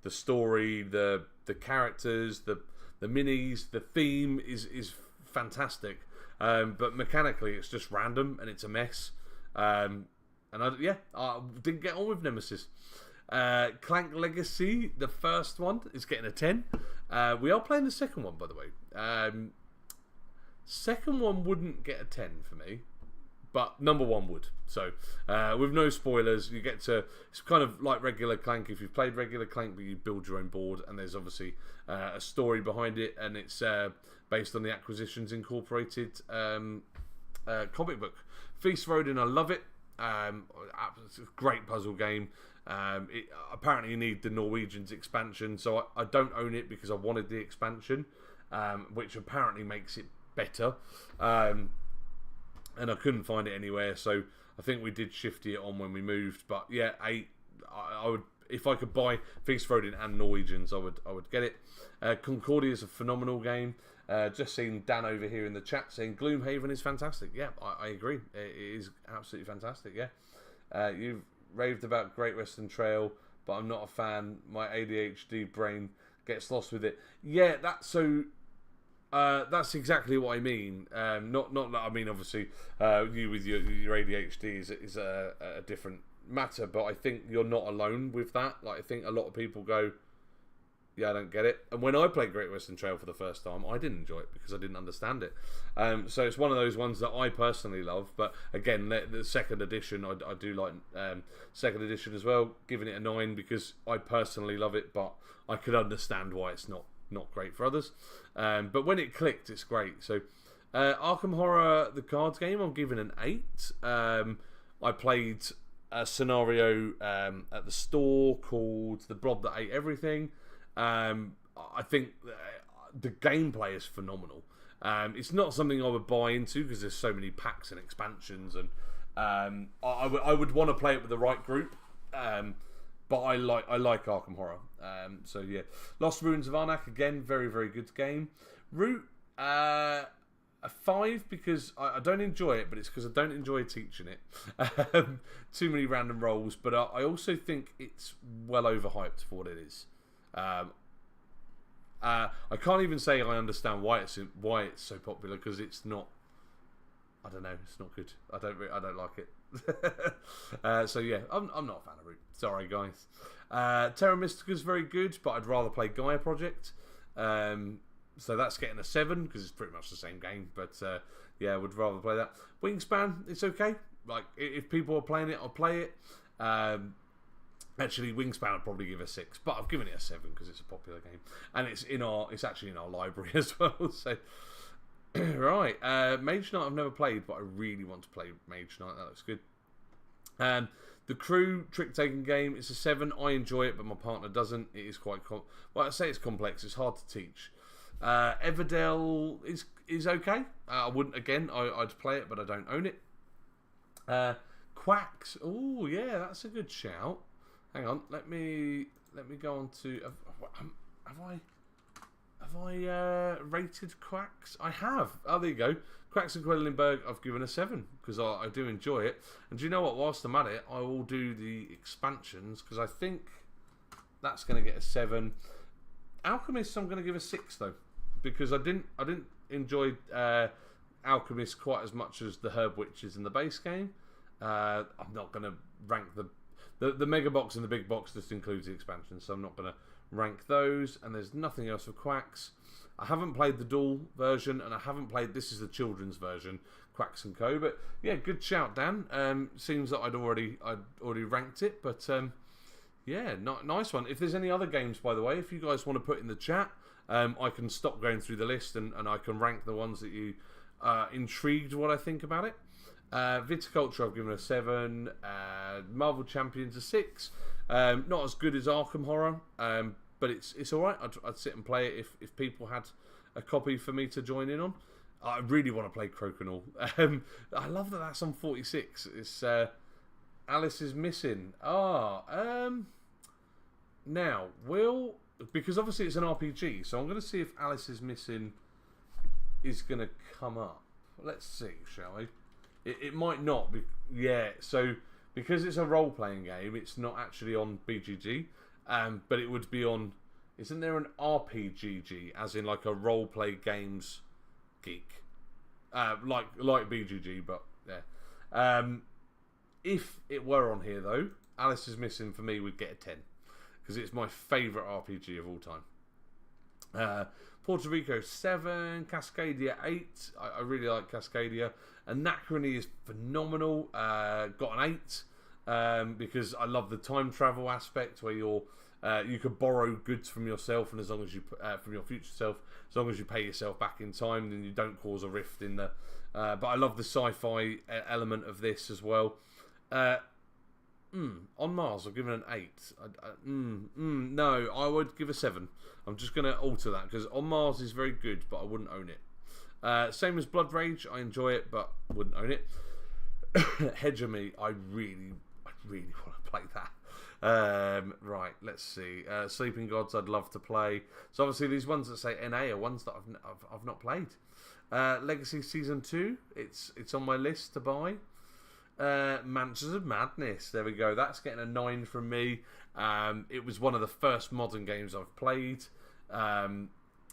story, the characters, the minis, the theme is fantastic. But mechanically, it's just random and it's a mess. And I didn't get on with Nemesis. Clank Legacy, the first one, is getting a 10. We are playing the second one, by the way. Second one wouldn't get a 10 for me, but number one would. So, with no spoilers, you get to... It's kind of like regular Clank. If you've played regular Clank, but you build your own board, and there's obviously a story behind it, and it's based on the Acquisitions Incorporated comic book. Feast of Odin, I love it. It's a great puzzle game. Apparently you need the Norwegians expansion, so I don't own it because I wanted the expansion, which apparently makes it better. And I couldn't find it anywhere, so I think we did shifty it on when we moved. But yeah, I would, if I could buy Feast of Odin and Norwegians, I would get it. Concordia is a phenomenal game. Just seen Dan over here in the chat saying Gloomhaven is fantastic. Yeah, I agree. It is absolutely fantastic. Yeah, you've raved about Great Western Trail, but I'm not a fan. My ADHD brain gets lost with it. Yeah, that's so. That's exactly what I mean. Not that I mean, obviously, you with your ADHD is a different matter, but I think you're not alone with that. Like, I think a lot of people go, yeah, I don't get it. And when I played Great Western Trail for the first time, I didn't enjoy it because I didn't understand it. So it's one of those ones that I personally love. But again, the second edition, I do like second edition as well, giving it a 9 because I personally love it, but I could understand why it's not great for others. But when it clicked, it's great. So Arkham Horror, the cards game, I'm giving an 8. I played a scenario at the store called The Blob That Ate Everything. I think the gameplay is phenomenal. It's not something I would buy into because there's so many packs and expansions, and I would want to play it with the right group. But I like Arkham Horror. So yeah, Lost Ruins of Arnak, again, very, very good game. Root, a 5 because I don't enjoy it, but it's because I don't enjoy teaching it. Too many random roles, but I also think it's well overhyped for what it is. I can't even say I understand why it's so popular, because it's not. I don't know. It's not good. I don't like it. So yeah, I'm not a fan of Root. Sorry, guys. Terra Mystica is very good, but I'd rather play Gaia Project. So that's getting a 7 because it's pretty much the same game. But yeah, I would rather play that. Wingspan, it's okay. Like, if people are playing it, I'll play it. Actually, Wingspan I'd probably give a 6, but I've given it a 7 because it's a popular game, and it's actually in our library as well. So. Right, Mage Knight I've never played, but I really want to play Mage Knight. That looks good. The Crew trick-taking game, it's a 7. I enjoy it, but my partner doesn't. It is quite well, I say it's complex. It's hard to teach. Everdell is okay. I wouldn't, again, I'd play it, but I don't own it. Quacks. Oh yeah, that's a good shout. Hang on, let me go on to. Have I rated Quacks? I have. Oh, there you go. Quacks and Quellenberg, I've given a 7 because I do enjoy it. And do you know what? Whilst I'm at it, I will do the expansions because I think that's going to get a 7. Alchemist, I'm going to give a 6 though, because I didn't enjoy Alchemist quite as much as the Herb Witches in the base game. I'm not going to rank the mega box and the big box just includes the expansion, so I'm not going to rank those. And there's nothing else for Quacks. I haven't played the dual version, and I haven't played, this is the children's version, Quacks and Co. But yeah, good shout, Dan. Seems that I'd already ranked it, but yeah, nice one. If there's any other games, by the way, if you guys want to put in the chat, I can stop going through the list and I can rank the ones that you intrigued what I think about it. Viticulture I've given a 7. Marvel Champions a 6. Not as good as Arkham Horror, but it's alright. I'd sit and play it if people had a copy for me to join in on. I really want to play Crokinole. I love that that's on 46. It's Alice is Missing. Now, because obviously it's an RPG, so I'm going to see if Alice is Missing is going to come up. Let's see, shall we? It might not be. Yeah, so because it's a role-playing game, it's not actually on BGG, but it would be on. Isn't there an RPGG, as in like a role-play games geek, like BGG, but yeah. If it were on here though, Alice is Missing for me would get a 10 because it's my favourite RPG of all time. Puerto Rico 7, Cascadia 8. I really like Cascadia. Anachrony is phenomenal. Got an 8 because I love the time travel aspect where you could borrow goods from yourself, and as long as you from your future self, as long as you pay yourself back in time, then you don't cause a rift in the. But I love the sci-fi element of this as well. On Mars, I've given an 8. No, I would give a 7. I'm just going to alter that because On Mars is very good, but I wouldn't own it. Same as Blood Rage, I enjoy it, but wouldn't own it. Hegemony, I really want to play that. Right, let's see. Sleeping Gods, I'd love to play. So obviously these ones that say NA are ones that I've not played. Legacy Season 2, it's on my list to buy. Mansions of Madness, there we go. That's getting a 9 from me. It was one of the first modern games I've played.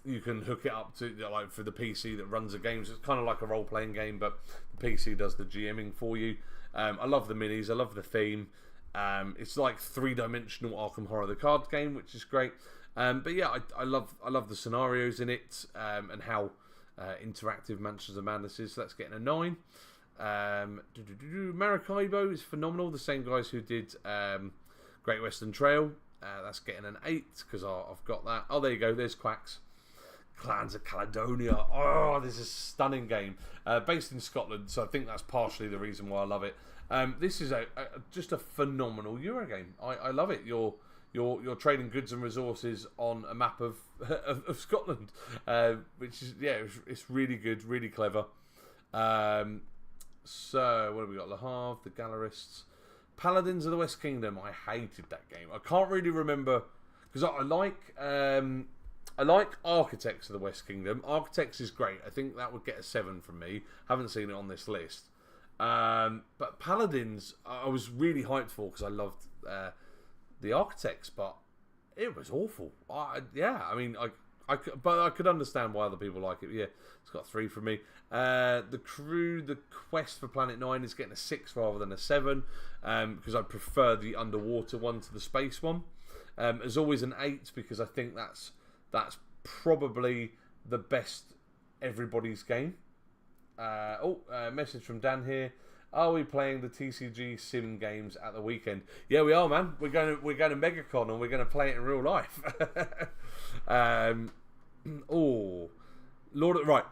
You can hook it up to like for the PC that runs the games. It's kind of like a role-playing game, but the PC does the GMing for you. I love the minis. I love the theme. It's like three-dimensional Arkham Horror the card game, which is great. But yeah, I love the scenarios in it and how interactive Mansions of Madness is. So that's getting a 9. Maracaibo is phenomenal. The same guys who did Great Western Trail. That's getting an 8 because I've got that. Oh, there you go. There's Quacks. Clans of Caledonia. Oh, this is a stunning game. Based in Scotland, so I think that's partially the reason why I love it. This is just a phenomenal Euro game. I love it. You're trading goods and resources on a map of Scotland, which is it's really good, really clever. So, what have we got? Le Havre, the Gallerists. Paladins of the West Kingdom. I hated that game. I can't really remember because I like Architects of the West Kingdom. Architects is great. I think that would get a 7 from me. Haven't seen it on this list. But Paladins, I was really hyped for because I loved the Architects, but it was awful. But I could understand why other people like it. Yeah, it's got 3 from me. The Crew, the Quest for Planet 9 is getting a 6 rather than a 7 because I prefer the underwater one to the space one. There's always an 8 because I think that's probably the best everybody's game. Message from Dan here. Are we playing the TCG sim games at the weekend? Yeah, we are, man. We're going to MegaCon and we're going to play it in real life. Right.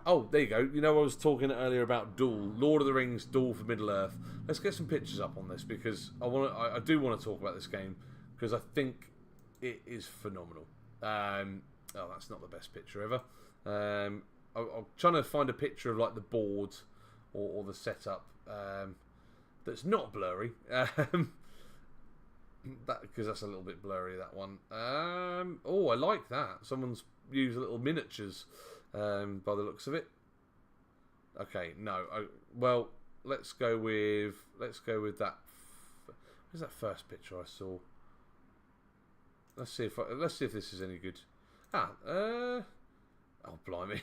Oh, there you go. You know, I was talking earlier about Duel, Lord of the Rings, Duel for Middle Earth. Let's get some pictures up on this because I do want to talk about this game because I think it is phenomenal. That's not the best picture ever. I'm trying to find a picture of like the board or the setup that's not blurry. Because that's a little bit blurry, that one. I like that. Someone's used little miniatures by the looks of it. Okay, no. Well, let's go with that. Where's that first picture I saw? Let's see if this is any good. Oh, blimey.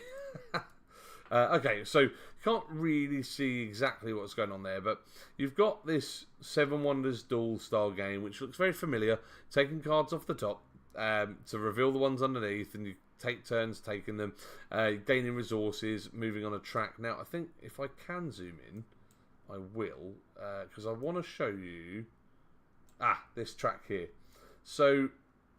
Okay, so you can't really see exactly what's going on there, but you've got this Seven Wonders Duel style game, which looks very familiar, taking cards off the top to reveal the ones underneath, and you take turns taking them, gaining resources, moving on a track. Now, I think if I can zoom in, I will, because I want to show you this track here. So,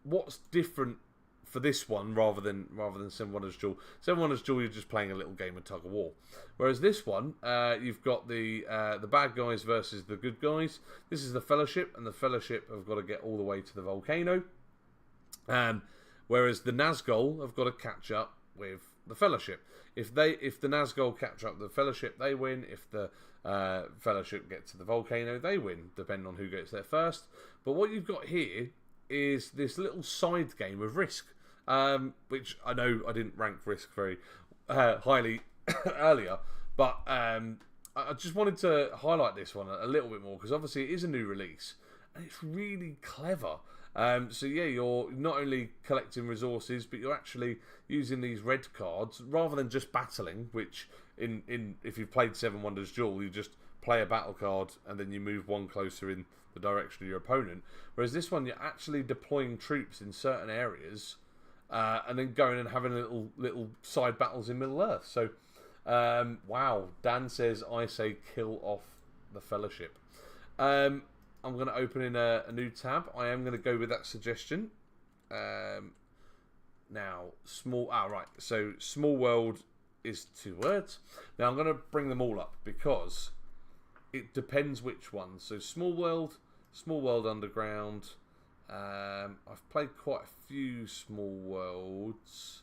what's different for this one rather than Seven Wonders Duel? Seven Wonders Duel, you're just playing a little game of tug of war. Whereas this one, you've got the bad guys versus the good guys. This is the Fellowship, and the Fellowship have got to get all the way to the volcano. Whereas the Nazgul have got to catch up with the Fellowship. If the Nazgul catch up with the Fellowship, they win. If the Fellowship get to the volcano, they win, depending on who gets there first. But what you've got here is this little side game of Risk. Which I know I didn't rank Risk very highly earlier, but I just wanted to highlight this one a little bit more because obviously it is a new release and it's really clever. So yeah, you're not only collecting resources, but you're actually using these red cards rather than just battling. Which if you've played Seven Wonders Duel, you just play a battle card and then you move one closer in the direction of your opponent. Whereas this one, you're actually deploying troops in certain areas. and then going and having little side battles in Middle Earth. So, wow. Dan says, I say kill off the Fellowship. I'm going to open in a new tab. I am going to go with that suggestion. Now, right. So, Small World is 2 words. Now, I'm going to bring them all up because it depends which one. So, Small World Underground. I've played quite a few Small Worlds.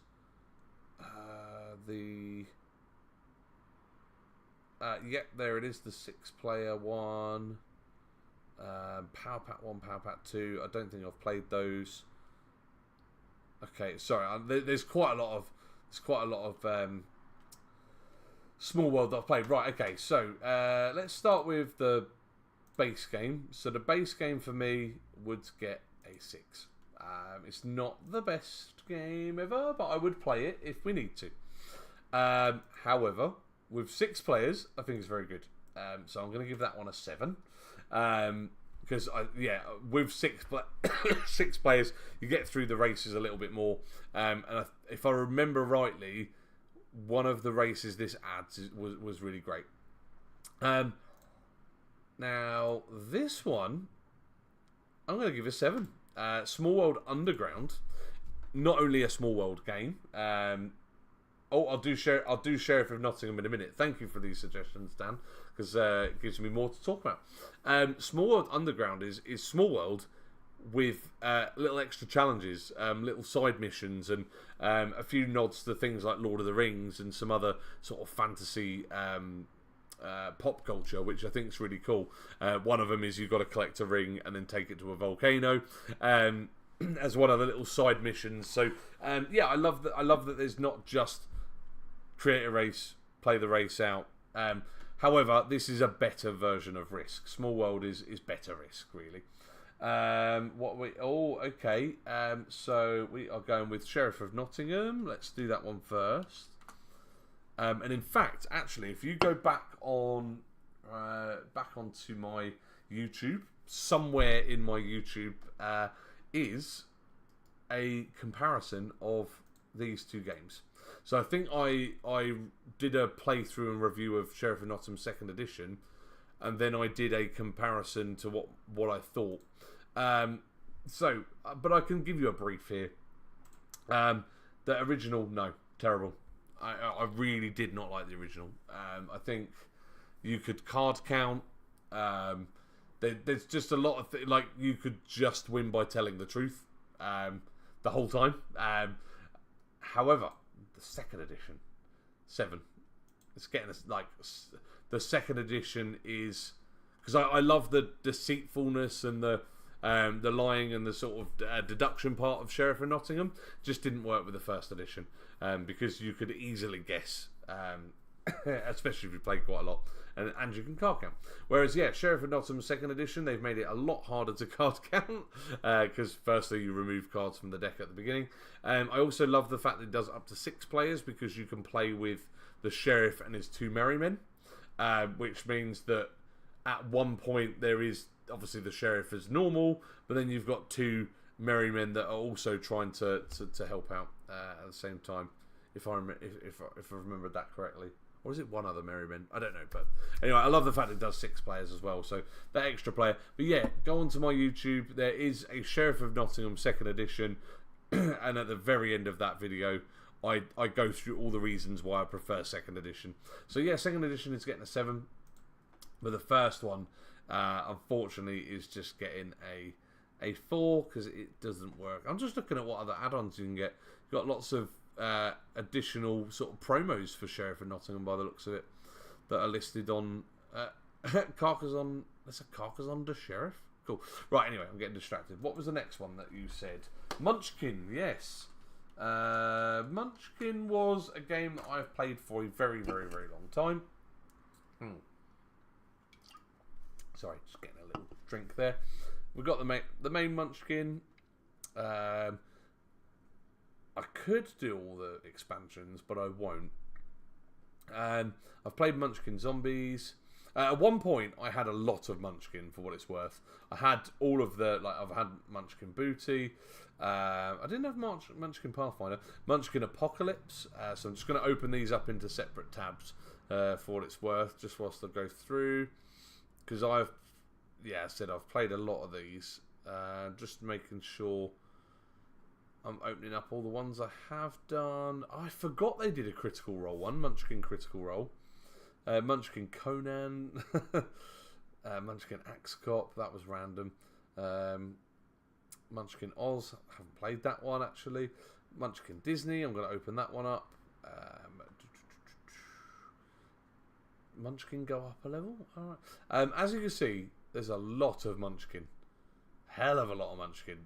Yep, there it is, the 6-player one. Power Pack 1, Power Pack 2. I don't think I've played those. Okay, sorry. There's quite a lot of Small World that I've played. Right. Okay. So let's start with the base game. So the base game for me would get a 6. It's not the best game ever, but I would play it if we need to. However, with 6 players, I think it's very good. So I'm going to give that one a 7. Because with 6 players, you get through the races a little bit more. And if I remember rightly, one of the races this adds was really great. Now this one, I'm going to give a 7. Small World Underground, not only a Small World game. I'll do Sheriff of Nottingham in a minute. Thank you for these suggestions, Dan, because it gives me more to talk about. Small World Underground is Small World with little extra challenges, little side missions, and a few nods to things like Lord of the Rings and some other sort of fantasy pop culture, which I think is really cool. One of them is you've got to collect a ring and then take it to a volcano. As one of the little side missions. So I love that there's not just create a race, play the race out. However, this is a better version of Risk. Small World is better Risk, really. Okay. So we are going with Sheriff of Nottingham. Let's do that one first. And in fact, actually, if you go back onto my YouTube, somewhere in my YouTube is a comparison of these 2 games. So I think I did a playthrough and review of Sheriff of Nottingham 2nd Edition, and then I did a comparison to what I thought. But I can give you a brief here. The original, no, terrible. I really did not like the original. I think you could card count. There's just a lot of like you could just win by telling the truth the whole time. However, the 2nd edition, 7. It's getting us like the 2nd edition is because I love the deceitfulness and the lying and the sort of deduction part of Sheriff of Nottingham. Just didn't work with the 1st edition because you could easily guess, especially if you played quite a lot, and you can card count. Whereas, Sheriff of Nottingham 2nd edition, they've made it a lot harder to card count because firstly you remove cards from the deck at the beginning. I also love the fact that it does up to 6 players because you can play with the Sheriff and his 2 merry men, which means that at one point there is obviously the Sheriff as normal, but then you've got 2 merry men that are also trying to help out at the same time. If I remember that correctly, or is it one other merry men? I don't know, but anyway, I love the fact it does 6 players as well. So that extra player. But go onto my YouTube. There is a Sheriff of Nottingham 2nd edition, and at the very end of that video, I go through all the reasons why I prefer 2nd edition. So 2nd edition is getting a 7, but the first one, unfortunately, is just getting a 4 because it doesn't work. I'm just looking at what other add-ons you can get. You've got lots of additional sort of promos for Sheriff of Nottingham by the looks of it that are listed on Carcassonne. That's a Carcassonne de Sheriff. Cool. Right. Anyway, I'm getting distracted. What was the next one that you said? Munchkin. Yes. Munchkin was a game that I've played for a very, very, very long time. Sorry, just getting a little drink there. We've got the main Munchkin. I could do all the expansions, but I won't. I've played Munchkin Zombies. At one point, I had a lot of Munchkin for what it's worth. I had all of the I've had Munchkin Booty. I didn't have Munchkin Pathfinder, Munchkin Apocalypse. So I'm just going to open these up into separate tabs for what it's worth, just whilst I go through, because I've played a lot of these. Just making sure I'm opening up all the ones I have done. I forgot they did a Critical Role one, Munchkin Critical Role. Munchkin Conan, Munchkin Axe Cop, that was random. Munchkin Oz, I haven't played that one actually. Munchkin Disney, I'm going to open that one up. Munchkin go up a level. All right. As you can see, there's a lot of Munchkin. Hell of a lot of Munchkin.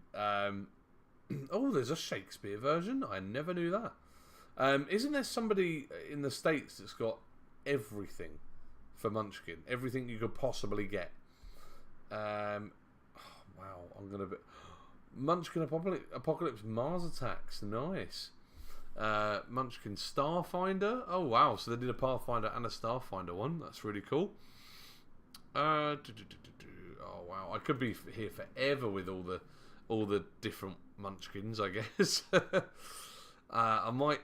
Oh, there's a Shakespeare version. I never knew that. Isn't there somebody in the States that's got everything for Munchkin? Everything you could possibly get. Wow, I'm going to be... Munchkin Apocalypse Mars Attacks. Nice. Munchkin Starfinder. Oh, wow. So they did a Pathfinder and a Starfinder one. That's really cool. Oh, wow. I could be here forever with all the different Munchkins, I guess. I might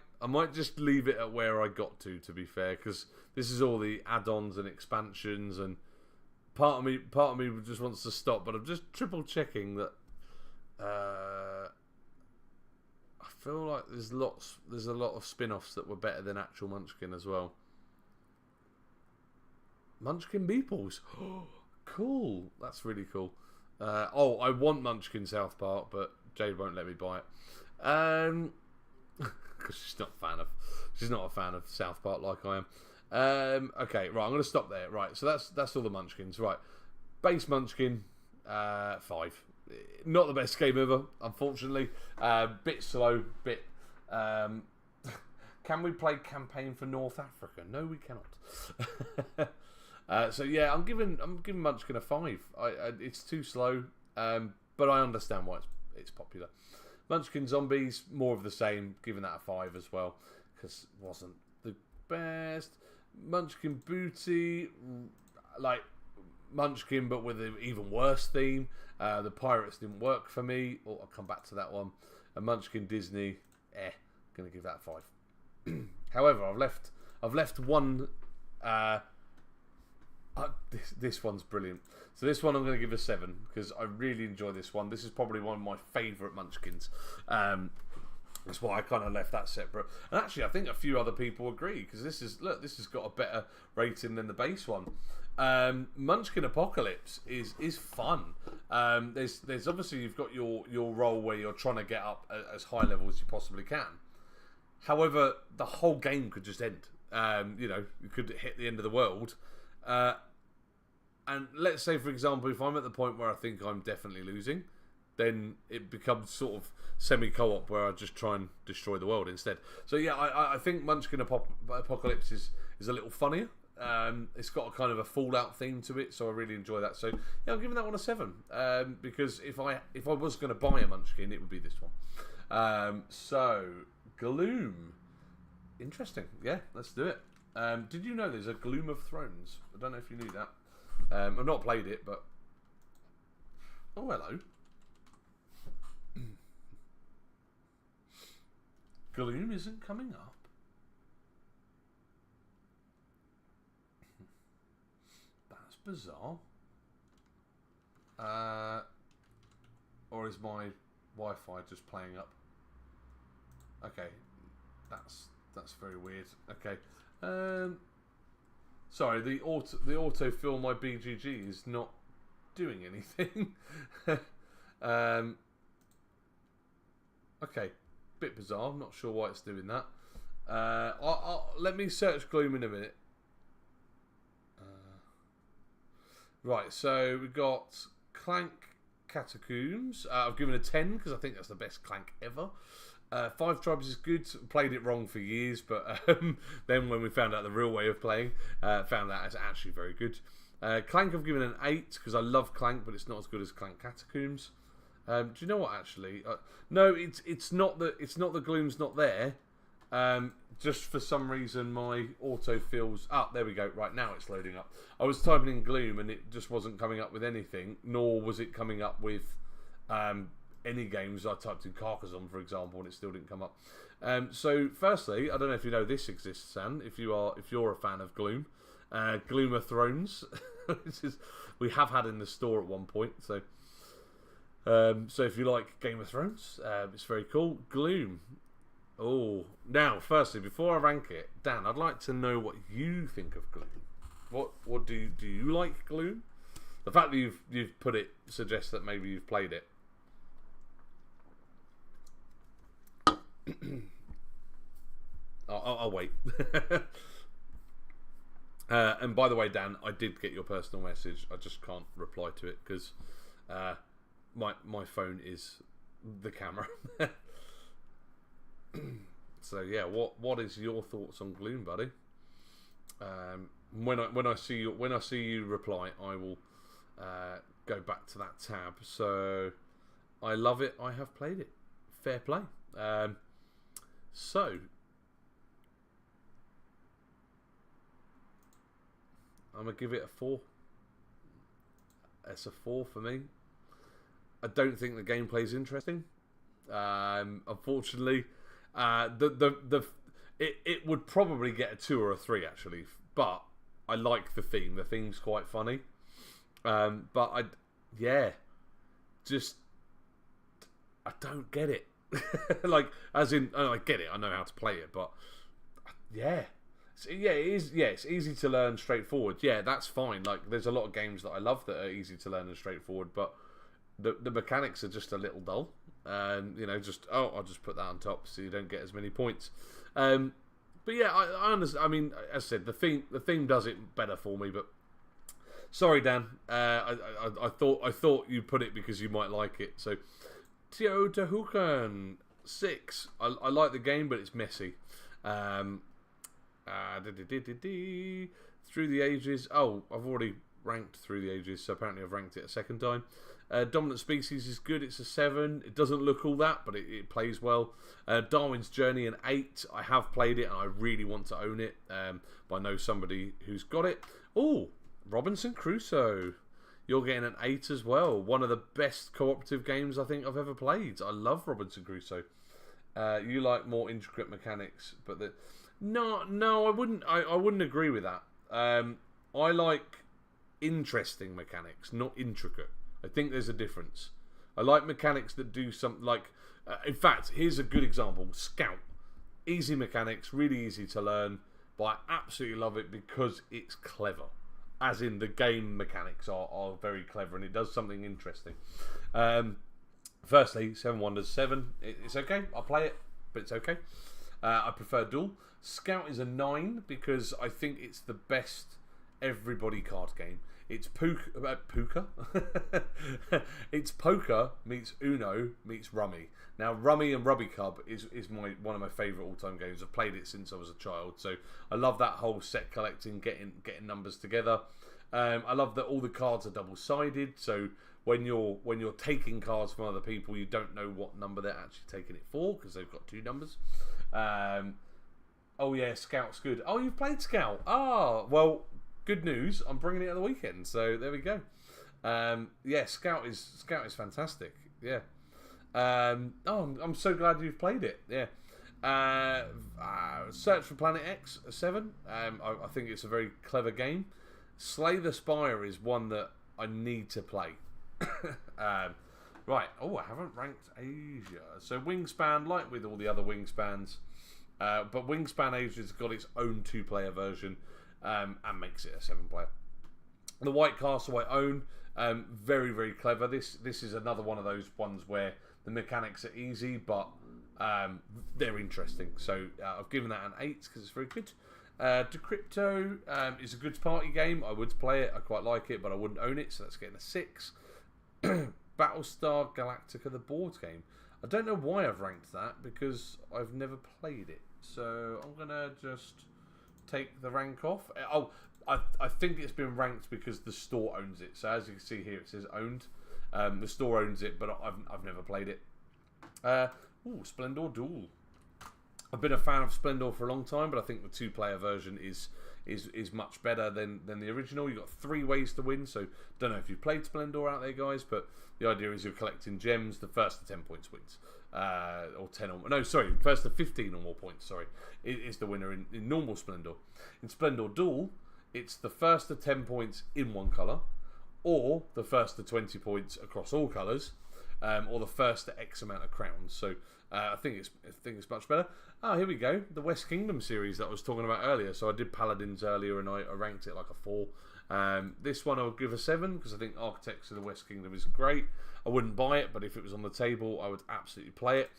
just leave it at where I got to be fair, because this is all the add-ons and expansions, and part of me just wants to stop, but I'm just triple checking that. I feel like there's a lot of spin-offs that were better than actual Munchkin as well. Munchkin Meeples. Cool. That's really cool. I want Munchkin South Park, but Jade won't let me buy it. Because she's not a fan of South Park like I am. Okay, right, I'm going to stop there. Right, so that's all the Munchkins. Right, base Munchkin, 5. Not the best game ever, unfortunately. Bit slow, bit... Can we play campaign for North Africa? No, we cannot. So yeah, I'm giving Munchkin a 5. It's too slow, but I understand why it's popular. Munchkin Zombies, more of the same, giving that a 5 as well, because it wasn't the best. Munchkin Booty, like Munchkin, but with an even worse theme. The Pirates didn't work for me. I'll come back to that one. And Munchkin Disney, gonna give that a 5. However, I've left one. This one's brilliant. So this one I'm going to give a 7 because I really enjoy this one. This is probably one of my favourite Munchkins. That's why I kind of left that separate. And actually, I think a few other people agree because this has got a better rating than the base one. Munchkin Apocalypse is fun. There's obviously you've got your role where you're trying to get up as high level as you possibly can. However, the whole game could just end. You could hit the end of the world. And let's say, for example, if I'm at the point where I think I'm definitely losing, then it becomes sort of semi-co-op where I just try and destroy the world instead. So yeah, I think Munchkin Apocalypse is a little funnier. It's got a kind of a Fallout theme to it, so I really enjoy that. So yeah, I'm giving that one a 7 because if I was going to buy a Munchkin, it would be this one. So Gloom, interesting. Yeah, let's do it. Did you know there's a Gloom of Thrones? I don't know if you knew that. I've not played it, but... Oh, hello. Gloom isn't coming up. That's bizarre. Or is my Wi-Fi just playing up? Okay. That's very weird. Okay. Sorry, the autofill my BGG is not doing anything. Okay, bit bizarre. I'm not sure why it's doing that. Let me search Gloom in a minute. Right, so we got Clank Catacombs. I've given a 10 because I think that's the best Clank ever. 5 Tribes is good. Played it wrong for years, but then when we found out the real way of playing, found out it's actually very good. Clank I've given an 8 because I love Clank, but it's not as good as Clank Catacombs. Do you know what? Actually, no, it's not that Gloom's not there. Just for some reason, my auto fills up. There we go. Right, now it's loading up. I was typing in Gloom and it just wasn't coming up with anything, nor was it coming up with any games. I typed in Carcassonne, for example, and it still didn't come up. So, firstly, I don't know if you know this exists, Sam. If you're a fan of Gloom, Gloom of Thrones, which is we have had in the store at one point. So if you like Game of Thrones, it's very cool. Gloom. Oh, now, firstly, before I rank it, Dan, I'd like to know what you think of Gloom. What do you like Gloom? The fact that you've put it suggests that maybe you've played it. I'll wait. And by the way, Dan, I did get your personal message. I just can't reply to it because my phone is the camera. So yeah, what is your thoughts on Gloom, buddy? When I see you reply, I will go back to that tab. So I love it. I have played it. Fair play. So I'm gonna give it a 4. It's a 4 for me. I don't think the gameplay is interesting. Unfortunately, it would probably get a 2 or a 3 actually. But I like the theme. The theme's quite funny. But I don't get it. Like, as in, I get it. I know how to play it, but yeah. It's easy to learn, straightforward. Yeah, that's fine. Like, there's a lot of games that I love that are easy to learn and straightforward, but the mechanics are just a little dull. And I'll just put that on top so you don't get as many points. But yeah, I understand. I mean, as I said, the theme does it better for me. But sorry, Dan. I thought you put it because you might like it. So Teotihuacan 6. I like the game, but it's messy. Through the Ages. Oh, I've already ranked Through the Ages, so apparently I've ranked it a second time. Dominant Species is good. It's a 7. It doesn't look all that, but it plays well. Darwin's Journey an 8. I have played it and I really want to own it. But I know somebody who's got it. Oh, Robinson Crusoe. You're getting an 8 as well. One of the best cooperative games I think I've ever played. I love Robinson Crusoe. You like more intricate mechanics, but no, I wouldn't agree with that. I like interesting mechanics, not intricate. I think there's a difference. I like mechanics that do something like... in fact, here's a good example. Scout. Easy mechanics, really easy to learn, but I absolutely love it because it's clever. As in, the game mechanics are very clever and it does something interesting. Firstly, 7 Wonders 7. It's okay. I'll play it, but it's okay. I prefer Duel. Scout is a 9 because I think it's the best everybody card game. It's Puka. It's poker meets Uno meets Rummy. Now, Rummy and Rubby Cub is one of my favourite all-time games. I've played it since I was a child, so I love that whole set collecting, getting numbers together. I love that all the cards are double-sided, so when you're taking cards from other people, you don't know what number they're actually taking it for because they've got 2 numbers. Oh yeah, Scout's good. Oh, you've played Scout. Ah, well. Good news, I'm bringing it at the weekend, so there we go. Yeah, Scout is fantastic. Yeah. I'm so glad you've played it. Yeah. Search for Planet X 7. I think it's a very clever game. Slay the Spire is one that I need to play. Right. Oh, I haven't ranked Asia. So Wingspan, like with all the other Wingspans, but Wingspan Asia's got its own 2-player version. And makes it a 7-player. The White Castle I own, very, very clever. This is another one of those ones where the mechanics are easy, but they're interesting. So I've given that an 8 because it's very good. Decrypto is a good party game. I would play it. I quite like it, but I wouldn't own it, so that's getting a 6. Battlestar Galactica, the board game. I don't know why I've ranked that because I've never played it. So I'm going to just take the rank off. Oh, I think it's been ranked because the store owns it. So as you can see here, it says owned. The store owns it, but I've never played it. Splendor Duel. I've been a fan of Splendor for a long time, but I think the 2-player version is much better than the original. You've got 3 ways to win, so don't know if you've played Splendor out there, guys, but the idea is you're collecting gems. The first to 10 points wins. Or 10 or... No, sorry, first to 15 or more points, sorry, is the winner in normal Splendor. In Splendor Duel, it's the first to 10 points in one colour, or the first to 20 points across all colours, or the first to X amount of crowns. So I think it's much better. Oh, here we go. The West Kingdom series that I was talking about earlier. So I did Paladins earlier and I ranked it like a 4. This one I'll give a 7 because I think Architects of the West Kingdom is great. I wouldn't buy it, but if it was on the table, I would absolutely play it.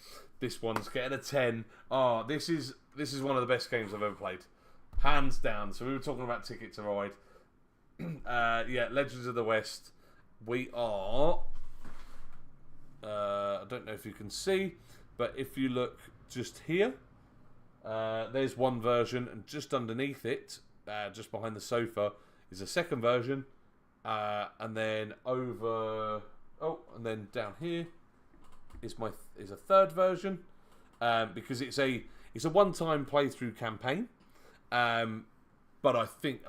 This one's getting a 10. Oh, this is one of the best games I've ever played. Hands down. So we were talking about Ticket to Ride. Yeah, Legends of the West. We are... I don't know if you can see, but if you look just here, there's one version, and just underneath it, just behind the sofa, is a second version, and then and then down here is a third version, because it's a one-time playthrough campaign, but I think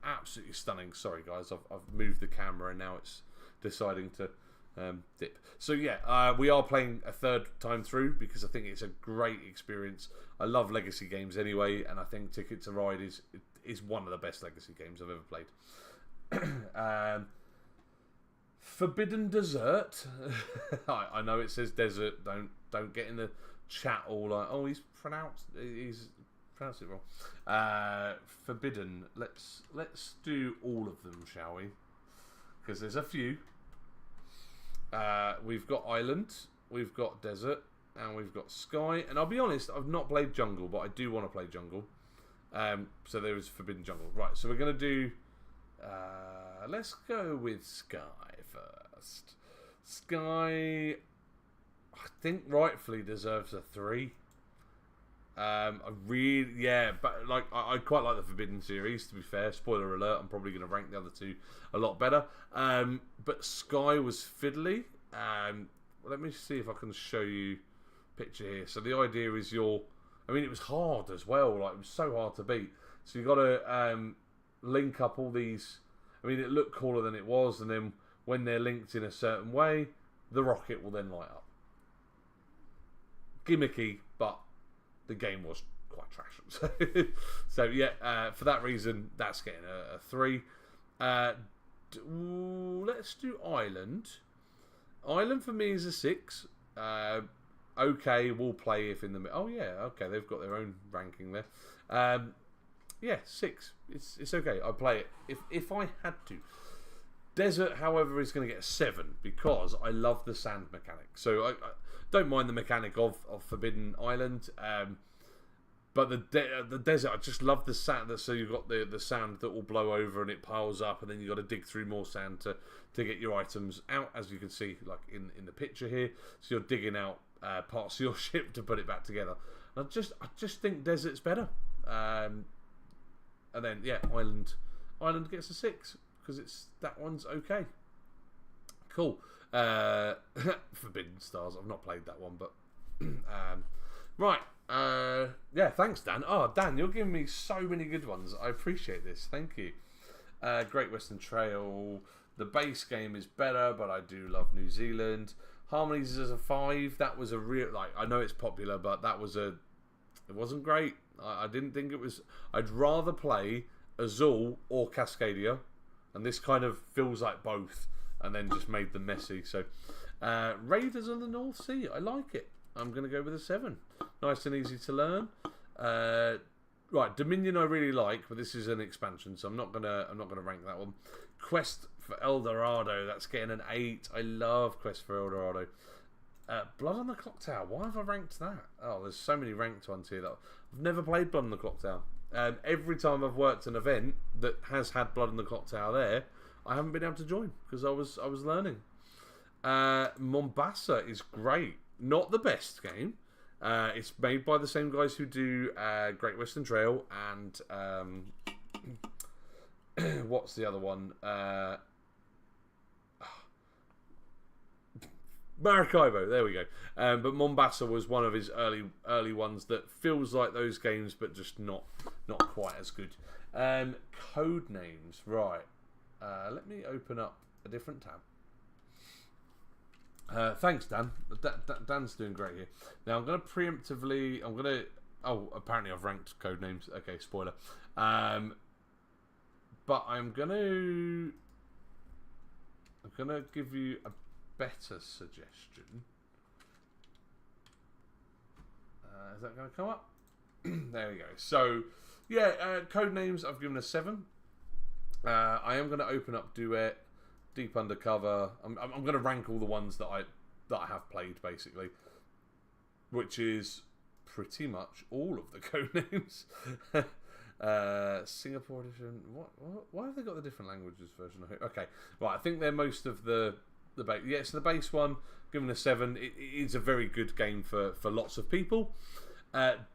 absolutely stunning. Sorry guys, I've moved the camera and now it's deciding to dip. So yeah, we are playing a third time through because I think it's a great experience. I love legacy games anyway, and I think Ticket to Ride is one of the best legacy games I've ever played. Forbidden Desert. I know it says desert. Don't get in the chat all like, oh, he's pronounced it wrong. Forbidden. Let's do all of them, shall we? Because there's a few. We've got Island, we've got Desert, and we've got Sky. And I'll be honest, I've not played Jungle, but I do want to play Jungle. So there is Forbidden Jungle. Right, so we're going to do... let's go with Sky first. Sky, I think rightfully deserves a 3. But like I quite like the Forbidden series, to be fair. Spoiler alert, I'm probably going to rank the other 2 a lot better. But Sky was fiddly. Let me see if I can show you a picture here. So the idea is it was hard as well. Like, it was so hard to beat. So you got to link up all these. I mean, it looked cooler than it was, and then when they're linked in a certain way, the rocket will then light up. Gimmicky, but the game was quite trash. So yeah, for that reason, that's getting a 3. Let's do Island. Island for me is a 6. Okay, we'll play if in the... Oh yeah, okay, they've got their own ranking there. Yeah, 6. It's okay. I'll play it if I had to. Desert, however, is going to get a 7 because I love the sand mechanic. So I don't mind the mechanic of Forbidden Island. But the desert, I just love the sand. So you've got the sand that will blow over and it piles up, and then you've got to dig through more sand to get your items out, as you can see, like in the picture here. So you're digging out parts of your ship to put it back together. And I just think desert's better. And then yeah, Island gets a 6 because that one's okay. Cool. Forbidden Stars. I've not played that one, but right. Yeah, thanks, Dan. Oh, Dan, you're giving me so many good ones. I appreciate this. Thank you. Great Western Trail. The base game is better, but I do love New Zealand. Harmonies is a 5. That was a real... I know it's popular, but it wasn't great. I didn't think it was... I'd rather play Azul or Cascadia, and this kind of feels like both, and then just made them messy. So, Raiders of the North Sea. I like it. I'm going to go with a 7. Nice and easy to learn. Right, Dominion I really like, but this is an expansion, so I'm not gonna rank that one. Quest for El Dorado, that's getting an 8. I love Quest for El Dorado. Blood on the Clock Tower. Why have I ranked that? Oh, there's so many ranked ones here that I've never played Blood on the Clock Tower. Every time I've worked an event that has had Blood on the Clock Tower there, I haven't been able to join because I was learning. Mombasa is great. Not the best game. It's made by the same guys who do Great Western Trail and what's the other one? Maracaibo, there we go. But Mombasa was one of his early ones that feels like those games, but just not quite as good. Code names, right? Let me open up a different tab. Thanks, Dan. Dan's doing great here. Now I'm going to preemptively. Oh, apparently I've ranked code names. Okay, spoiler. But I'm gonna give you a better suggestion. Is that going to come up? There we go. So, yeah, code names I've given a 7. I am going to open up Duet, Deep Undercover. I'm going to rank all the ones that I have played, basically, which is pretty much all of the code names. Singapore edition. What? Why have they got the different languages version? Okay, right. I think they're most of the base. Yeah, so the base one, given a 7. It is a very good game for lots of people.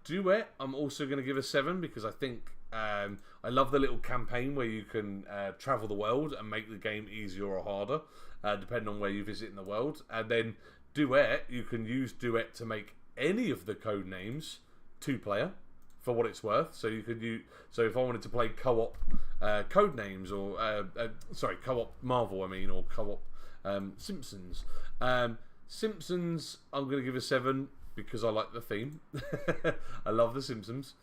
Duet, I'm also going to give a 7 because I think I love the little campaign where you can travel the world and make the game easier or harder, depending on where you visit in the world. And then Duet, you can use Duet to make any of the code names 2-player. For what it's worth, so you could use. So if I wanted to play co-op code names, or co-op Marvel, or co-op Simpsons. Simpsons, I'm going to give a 7 because I like the theme. I love the Simpsons.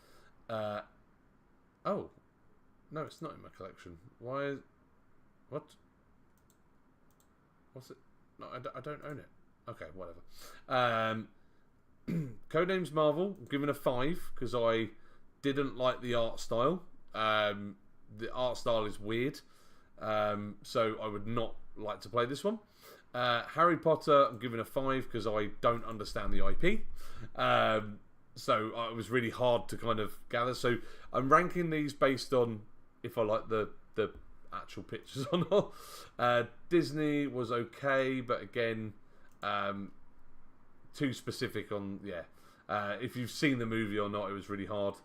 Oh, no, it's not in my collection. Why? What? What's it? No, I don't own it. Okay, whatever. Codenames Marvel, I'm giving a 5 because I didn't like the art style. The art style is weird, so I would not like to play this one. Harry Potter, I'm giving a 5 because I don't understand the IP. So it was really hard to kind of gather. So I'm ranking these based on if I like the actual pictures or not. Disney was okay, but again, too specific on, if you've seen the movie or not, it was really hard.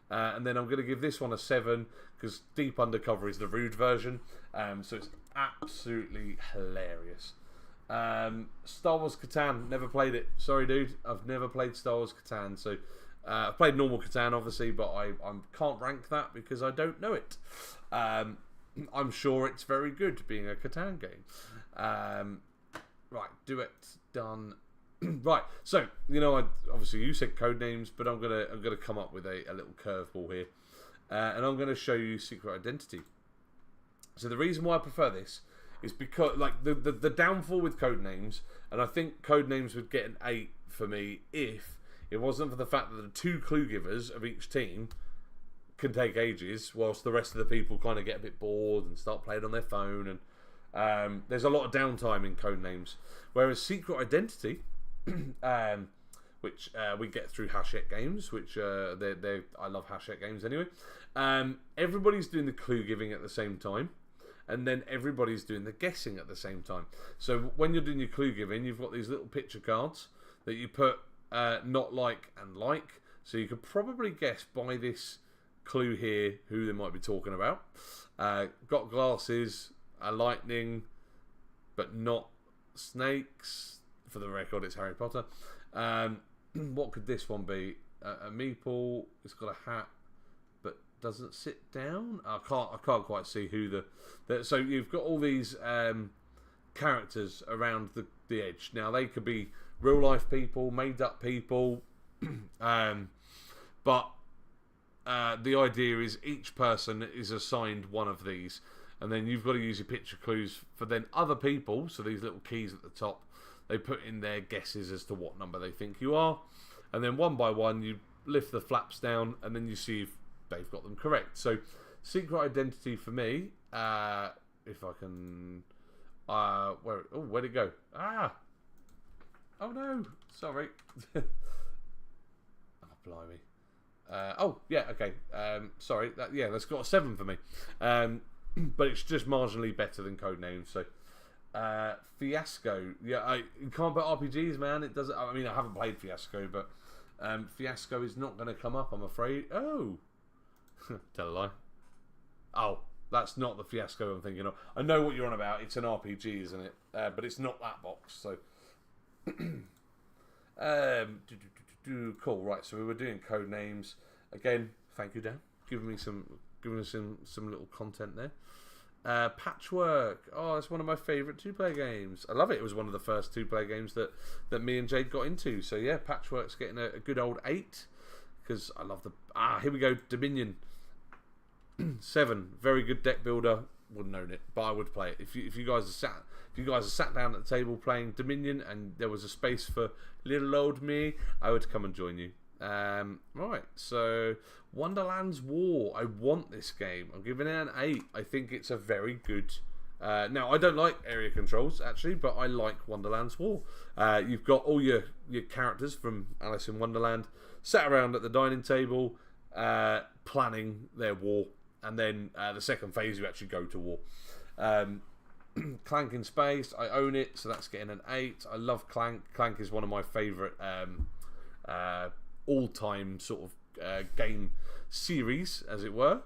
And then I'm going to give this one a 7 because Deep Undercover is the rude version, so it's absolutely hilarious. Star Wars Catan, never played it. Sorry, dude, I've never played Star Wars Catan. So I've played normal Catan, obviously, but I can't rank that because I don't know it. I'm sure it's very good, being a Catan game. Right, Duet done. Right, so obviously you said code names, but I'm gonna come up with a little curveball here, and I'm gonna show you Secret Identity. So the reason why I prefer this is because, like, the downfall with code names, and I think code names would get an 8 for me if it wasn't for the fact that the 2 clue givers of each team can take ages, whilst the rest of the people kind of get a bit bored and start playing on their phone, and there's a lot of downtime in code names. Whereas Secret Identity, which we get through Hachette games, which I love Hachette games anyway. Everybody's doing the clue giving at the same time, and then everybody's doing the guessing at the same time. So when you're doing your clue giving, you've got these little picture cards that you put not like and like, so you could probably guess by this clue here who they might be talking about. Got glasses, a lightning, but not snakes. For the record, it's Harry Potter. What could this one be? A meeple. It's got a hat, but doesn't sit down. I can't quite see who the. So you've got all these characters around the edge. Now they could be real life people, made up people, but the idea is each person is assigned one of these, and then you've got to use your picture clues for then other people. So these little keys at the top. They put in their guesses as to what number they think you are. And then one by one, you lift the flaps down and then you see if they've got them correct. So, Secret Identity for me, if I can... where'd it go? Oh no, sorry. Oh, blimey. Okay. Sorry, that's got a 7 for me. But it's just marginally better than Codenames, so... Fiasco, you can't put RPGs, man. It doesn't. I mean, I haven't played Fiasco, but Fiasco is not going to come up, I'm afraid. Oh, tell a lie. Oh, that's not the Fiasco I'm thinking of. I know what you're on about. It's an RPG, isn't it? But it's not that box. So Cool. Right. So we were doing code names again. Thank you, Dan. Giving us some little content there. Patchwork. Oh, it's one of my favourite 2-player games. I love it. It was one of the first 2-player games that me and Jade got into. So yeah, Patchwork's getting a good old 8 because I love the. Here we go. Dominion. 7. Very good deck builder. Wouldn't own it, but I would play it. If you guys are sat down at the table playing Dominion and there was a space for little old me, I would come and join you. Right, so Wonderland's War. I want this game. I'm giving it an 8. I think it's a very good. Now I don't like area controls actually, but I like Wonderland's War. You've got all your characters from Alice in Wonderland sat around at the dining table, planning their war, and then the second phase you actually go to war. Clank in space. I own it, so that's getting an 8. I love Clank. Clank is one of my favourite all-time sort of game series, as it were.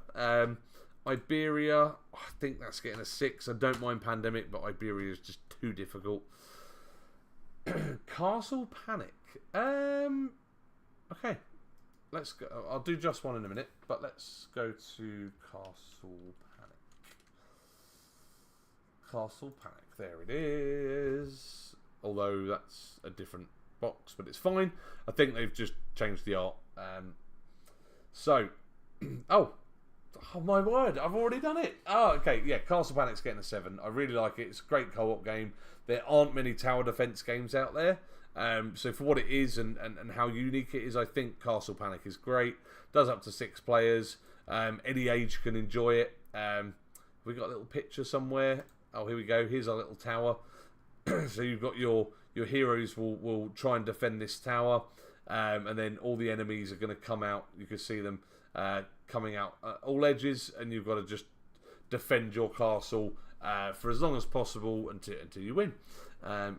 Iberia, I think that's getting a 6. I don't mind Pandemic, but Iberia is just too difficult. Castle Panic. Okay, let's go. I'll do just one in a minute, but let's go to Castle Panic. Castle Panic. There it is. Although that's a different box, but it's fine. I think they've just changed the art. Oh my word, I've already done it. Oh, okay, yeah, Castle Panic's getting a 7. I really like it. It's a great co-op game. There aren't many tower defense games out there. So for what it is and how unique it is, I think Castle Panic is great. Does up to 6 players. Any age can enjoy it. We got a little picture somewhere. Oh, here we go. Here's our little tower. So you've got your heroes will try and defend this tower, and then all the enemies are going to come out. You can see them coming out at all edges, and you've got to just defend your castle for as long as possible until you win.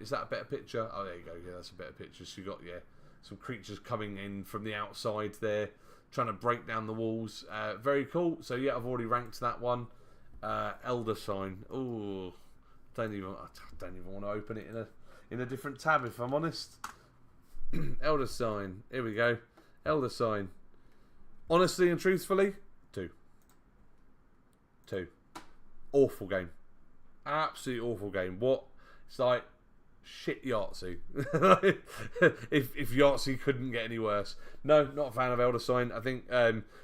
Is that a better picture? Oh, there you go. Yeah, that's a better picture. So you got some creatures coming in from the outside there, trying to break down the walls. Very cool. So yeah, I've already ranked that one. Elder Sign. Oh, I don't even want to open it in a different tab, if I'm honest. Elder Sign. Here we go. Elder Sign. Honestly and truthfully, 2. Awful game. Absolutely awful game. What? It's like shit Yahtzee. if Yahtzee couldn't get any worse. No, not a fan of Elder Sign. I think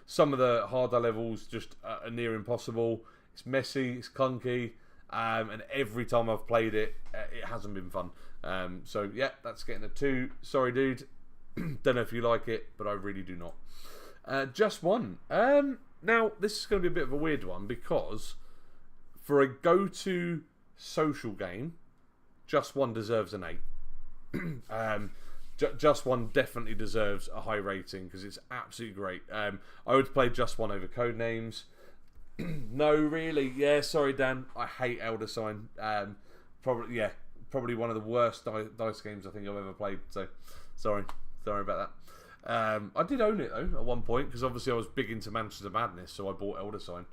some of the harder levels just are near impossible. It's messy, it's clunky, and every time I've played it, it hasn't been fun. So yeah, that's getting a 2. Sorry, dude. Don't know if you like it, but I really do not. Just One. Now, this is going to be a bit of a weird one because for a go-to social game, Just One deserves an 8. Just One definitely deserves a high rating because it's absolutely great. I would play Just One over Codenames. No, really. Yeah, sorry, Dan. I hate Elder Sign. Probably one of the worst dice games I think I've ever played. So, sorry about that. I did own it though at one point because obviously I was big into Manchester Madness, so I bought Elder Sign,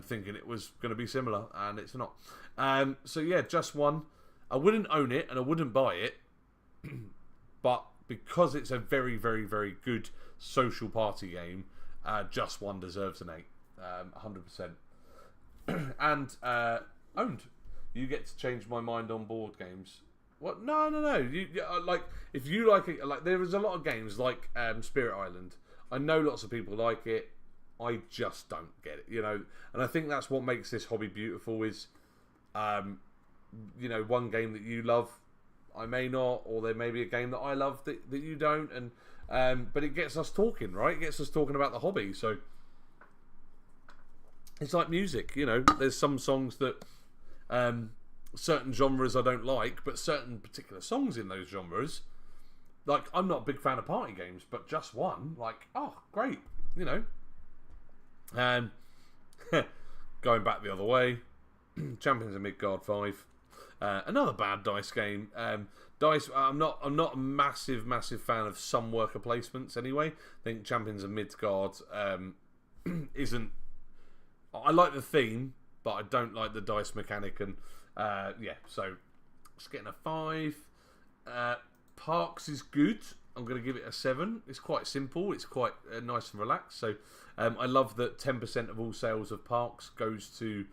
thinking it was going to be similar, and it's not. So yeah, Just One. I wouldn't own it and I wouldn't buy it, but because it's a very, very, very good social party game, Just One deserves an 8. 100%. And owned. You get to change my mind on board games. What? No. You like if you like it. Like there is a lot of games like Spirit Island. I know lots of people like it. I just don't get it. And I think that's what makes this hobby beautiful. Is one game that you love, I may not, or there may be a game that I love that you don't, and but it gets us talking, right? It gets us talking about the hobby. So. It's like music, there's some songs that certain genres I don't like, but certain particular songs in those genres, like I'm not a big fan of party games, but Just One, like, oh, great, And going back the other way, Champions of Midgard 5, another bad dice game. Dice, I'm not a massive fan of some worker placements anyway. I think Champions of Midgard isn't. I like the theme, but I don't like the dice mechanic, and so it's getting a 5. Parks is good. I'm going to give it a 7. It's quite simple. It's quite nice and relaxed. So I love that 10% of all sales of Parks goes to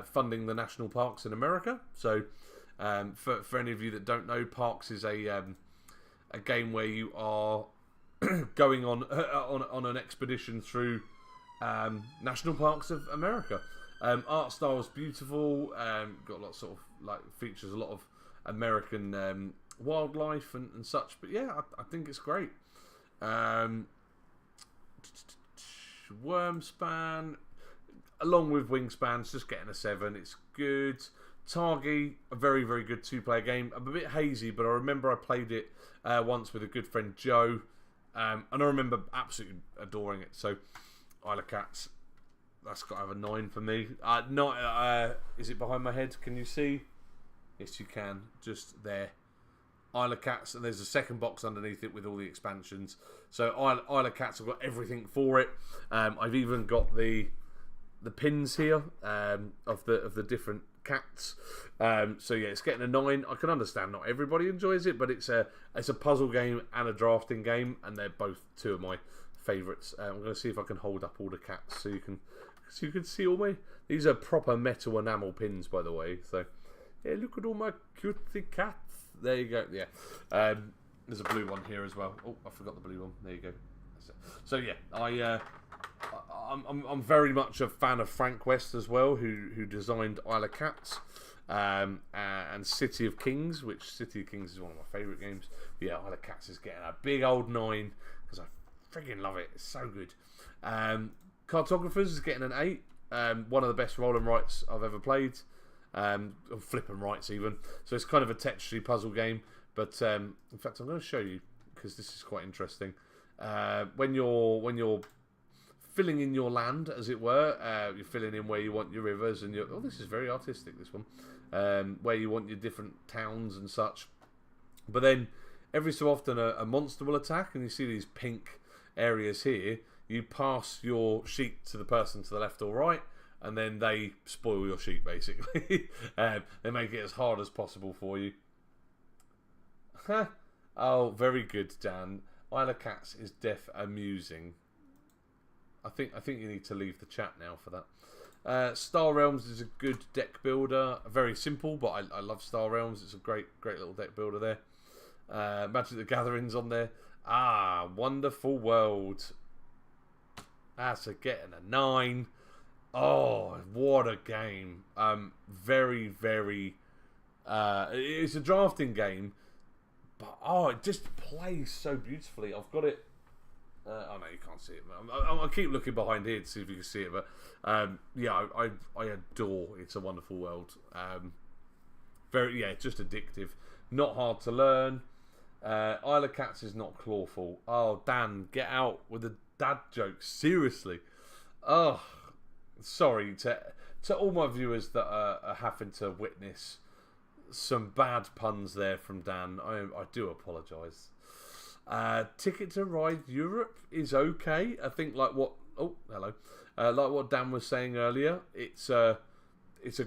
funding the national parks in America. So for any of you that don't know, Parks is a game where you are going on an expedition through national parks of America. Art style is beautiful. Got a lot sort of like features a lot of American wildlife and such. But yeah, I think it's great. Wormspan, along with Wingspans, just getting a 7. It's good. Targi, a very, very good 2-player game. I'm a bit hazy, but I remember I played it once with a good friend Joe, and I remember absolutely adoring it. So, Isle of Cats, that's got to have a 9 for me. Is it behind my head? Can you see? Yes, you can. Just there. Isle of Cats, and there's a second box underneath it with all the expansions. So Isle of Cats, I've got everything for it. I've even got the pins here of the different cats. So yeah, it's getting a 9. I can understand not everybody enjoys it, but it's a puzzle game and a drafting game, and they're both 2 of my favourites. I'm going to see if I can hold up all the cats so you can see all my. These are proper metal enamel pins, by the way. So yeah, look at all my cutesy cats. There you go. Yeah, there's a blue one here as well. Oh, I forgot the blue one. There you go. So yeah, I'm very much a fan of Frank West as well, who designed Isle of Cats and City of Kings, which City of Kings is one of my favourite games. But yeah, Isle of Cats is getting a big old 9 because I friggin' love it. It's so good. Cartographers is getting an 8. One of the best roll and writes I've ever played. Flip and writes even. So it's kind of a Tetris puzzle game. But in fact, I'm going to show you because this is quite interesting. When you're filling in your land, as it were, you're filling in where you want your rivers and oh, this is very artistic. This one, where you want your different towns and such. But then every so often a monster will attack, and you see these pink areas here. You pass your sheep to the person to the left or right, and then they spoil your sheep, basically. They make it as hard as possible for you. Oh, very good, Dan. Isle of Cats is deaf amusing. I think you need to leave the chat now for that. Star Realms is a good deck builder. Very simple, but I love Star Realms. It's a great little deck builder there. Magic the Gathering's on there. Wonderful World. So getting a 9. Oh, what a game. Very, very... it's a drafting game, but it just plays so beautifully. I've got it... oh no, you can't see it. I'll keep looking behind here to see if you can see it. But yeah, I adore It's a Wonderful World. Just addictive. Not hard to learn. Isle of Cats is not clawful. Oh, Dan, get out with the dad jokes. Seriously. Oh, sorry to all my viewers that are having to witness some bad puns there from Dan. I do apologise. Ticket to Ride Europe is okay. I think like what Dan was saying earlier, it's a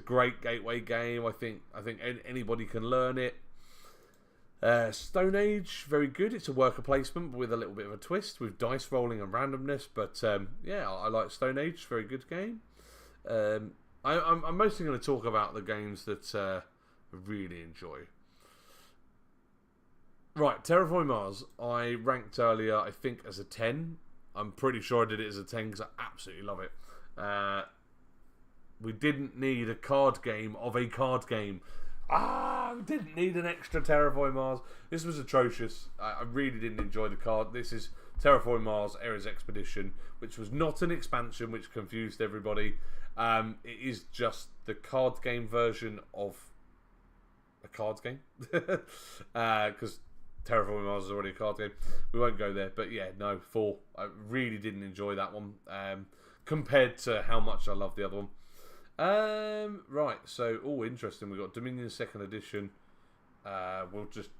great gateway game. I think anybody can learn it. Stone Age, very good. It's a worker placement but with a little bit of a twist with dice rolling and randomness. But yeah, I like Stone Age. Very good game. I'm mostly going to talk about the games that I really enjoy. Right, Terraforming Mars, I ranked earlier, I think, as a 10. I'm pretty sure I did it as a 10 because I absolutely love it. We didn't need a card game of a card game. We didn't need an extra Terraforming Mars. This was atrocious. I really didn't enjoy the card. This is Terraforming Mars Ares Expedition, which was not an expansion, which confused everybody. It is just the card game version of a card game. Because Terraforming Mars is already a card game. We won't go there. But yeah, no, 4. I really didn't enjoy that one. Compared to how much I love the other one. Right, so interesting. We've got Dominion 2nd edition. We'll just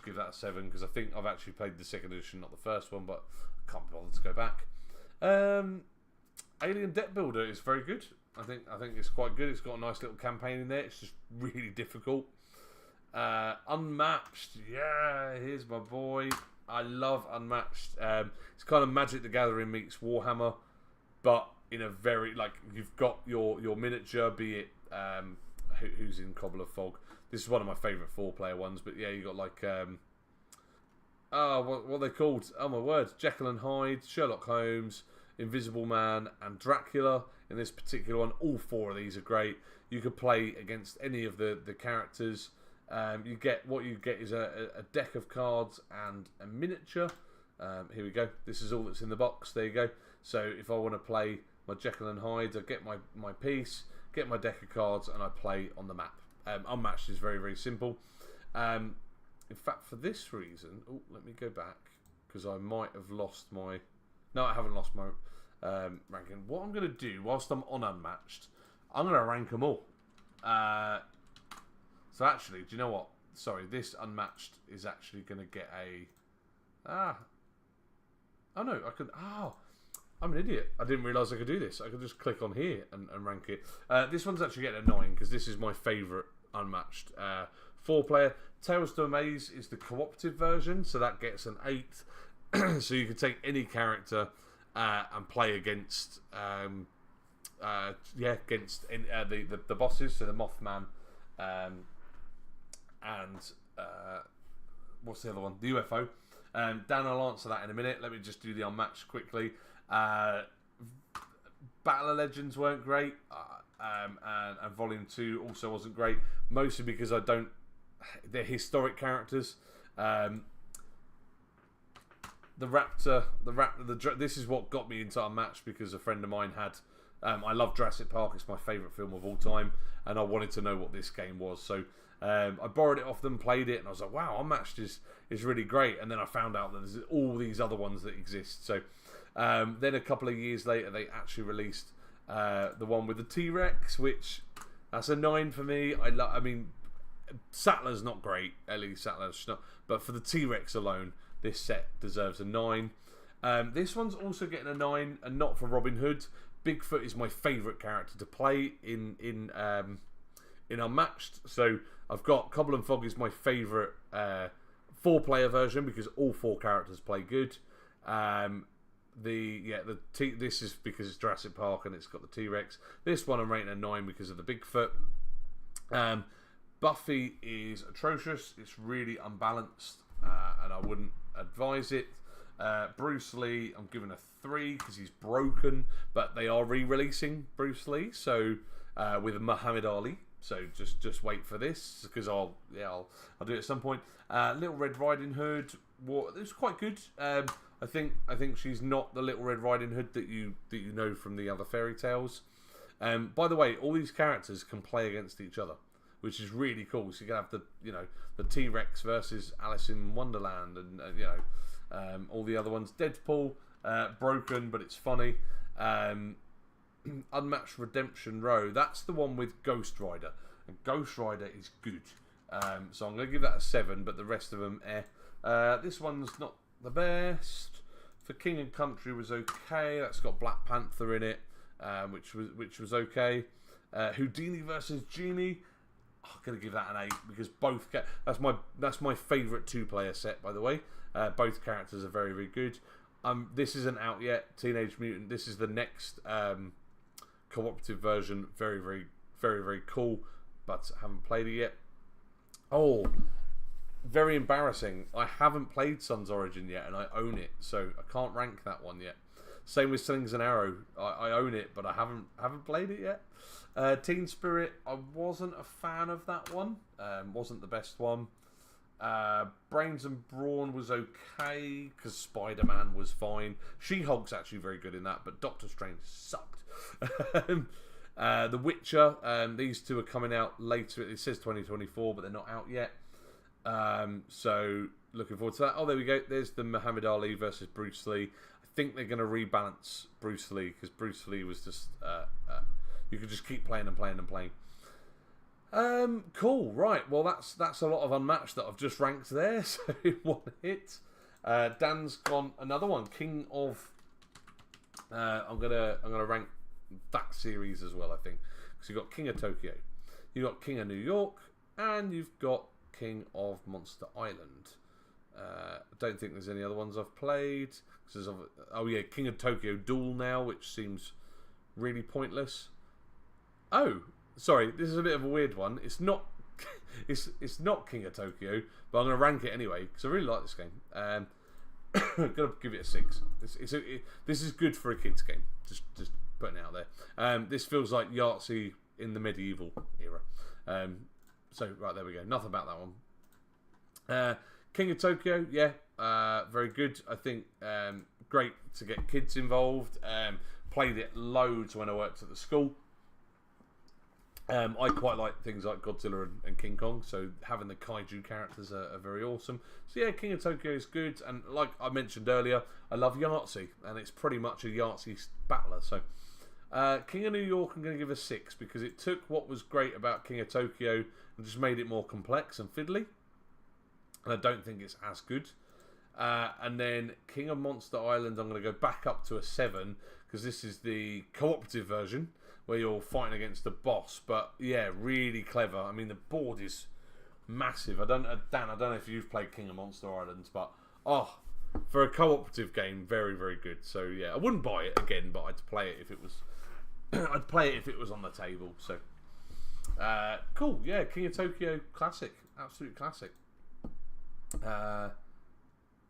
give that a 7 because I think I've actually played the 2nd edition, not the first one, but I can't bother to go back. Alien Deck Builder is very good. I think it's quite good. It's got a nice little campaign in there. It's just really difficult. Unmatched. Yeah, here's my boy. I love Unmatched. It's kind of Magic the Gathering meets Warhammer, but in a very, like, you've got your miniature, be it who's in Cobble of Fog. This is one of my favourite 4-player ones, but yeah, you got like what are they called? Oh my word, Jekyll and Hyde, Sherlock Holmes, Invisible Man, and Dracula. In this particular one, all 4 of these are great. You could play against any of the characters. You get is a deck of cards and a miniature. Here we go. This is all that's in the box. There you go. So if I want to play my Jekyll and Hyde, I get my piece, get my deck of cards, and I play on the map. Unmatched is very, very simple. In fact, for this reason, let me go back because I might have lost my. No, I haven't lost my ranking. What I'm going to do whilst I'm on Unmatched, I'm going to rank them all. So actually, do you know what? Sorry, this Unmatched is actually going to get a... Oh no, I could... Oh, I'm an idiot. I didn't realise I could do this. I could just click on here and rank it. This one's actually getting a 9 because this is my favourite Unmatched 4-player. Tales to Amaze is the cooperative version, so that gets an 8. So you can take any character and play against... against the bosses, so the Mothman... and what's the other one? The UFO. Dan will answer that in a minute. Let me just do the Unmatched quickly. Battle of Legends weren't great, and Volume 2 also wasn't great, mostly because I don't... They're historic characters. The Raptor, this is what got me into Unmatched, because a friend of mine had... I love Jurassic Park, it's my favourite film of all time, and I wanted to know what this game was, so I borrowed it off them, played it, and I was like, wow, Unmatched is really great. And then I found out that there's all these other ones that exist. So then a couple of years later, they actually released the one with the T-Rex, which, that's a 9 for me. I mean, Sattler's not great, Ellie Sattler's not, but for the T-Rex alone, this set deserves a 9. This one's also getting a 9, and not for Robin Hood. Bigfoot is my favourite character to play in Unmatched. So I've got Cobble and Fog is my favourite 4-player version because all 4 characters play good. This is because it's Jurassic Park and it's got the T-Rex. This one I'm rating a 9 because of the Bigfoot. Buffy is atrocious. It's really unbalanced, and I wouldn't advise it. Bruce Lee, I'm giving a 3 because he's broken, but they are re-releasing Bruce Lee, so with Muhammad Ali. So just wait for this because I'll do it at some point. Little Red Riding Hood, it was quite good. I think she's not the Little Red Riding Hood that you know from the other fairy tales. By the way, all these characters can play against each other, which is really cool. So you can have the T-Rex versus Alice in Wonderland, and all the other ones. Deadpool, broken, but it's funny. Unmatched Redemption Row, that's the one with Ghost Rider, and Ghost Rider is good. So I'm going to give that a 7, but the rest of them, this one's not the best. For King and Country was okay. That's got Black Panther in it, which was okay. Houdini versus Genie, I'm going to give that an 8 because both that's my favourite 2-player set, by the way. Both characters are very, very good. This isn't out yet. Teenage Mutant. This is the next cooperative version. Very, very, very, very cool, but I haven't played it yet. Oh, very embarrassing. I haven't played Sun's Origin yet, and I own it, so I can't rank that one yet. Same with Slings and Arrow. I own it, but I haven't played it yet. Teen Spirit, I wasn't a fan of that one. Wasn't the best one. Brains and Brawn was okay because Spider-Man was fine. She-Hulk's actually very good in that, but Doctor Strange sucked. The Witcher, these two are coming out later. It says 2024, but they're not out yet. So looking forward to that. Oh, there we go. There's the Muhammad Ali versus Bruce Lee. I think they're going to rebalance Bruce Lee because Bruce Lee was just you could just keep playing and playing and playing. Cool, right. Well, that's a lot of Unmatched that I've just ranked there. So one hit. Dan's gone another one. King of. I'm gonna rank that series as well. I think because you've got King of Tokyo, you've got King of New York, and you've got King of Monster Island. I don't think there's any other ones I've played. Oh yeah, King of Tokyo Duel now, which seems really pointless. Oh, sorry, this is a bit of a weird one. It's not, it's not King of Tokyo, but I'm going to rank it anyway because I really like this game. I'm going to give it a 6. This is good for a kids game. Just putting it out there. This feels like Yahtzee in the medieval era. So right, there we go. Nothing about that one. King of Tokyo, yeah, very good. I think great to get kids involved. Played it loads when I worked at the school. I quite like things like Godzilla and King Kong, so having the kaiju characters are very awesome. So yeah, King of Tokyo is good, and like I mentioned earlier, I love Yahtzee, and it's pretty much a Yahtzee battler. So King of New York, I'm going to give a 6 because it took what was great about King of Tokyo and just made it more complex and fiddly. And I don't think it's as good. And then King of Monster Island, I'm going to go back up to a 7 because this is the cooperative version where you're fighting against the boss. But yeah, really clever. I mean, the board is massive. Dan, I don't know if you've played King of Monster Island, but for a cooperative game, very, very good. So yeah, I wouldn't buy it again, but I'd play it if it was. I'd play it if it was on the table. So cool. Yeah, King of Tokyo, classic, absolute classic.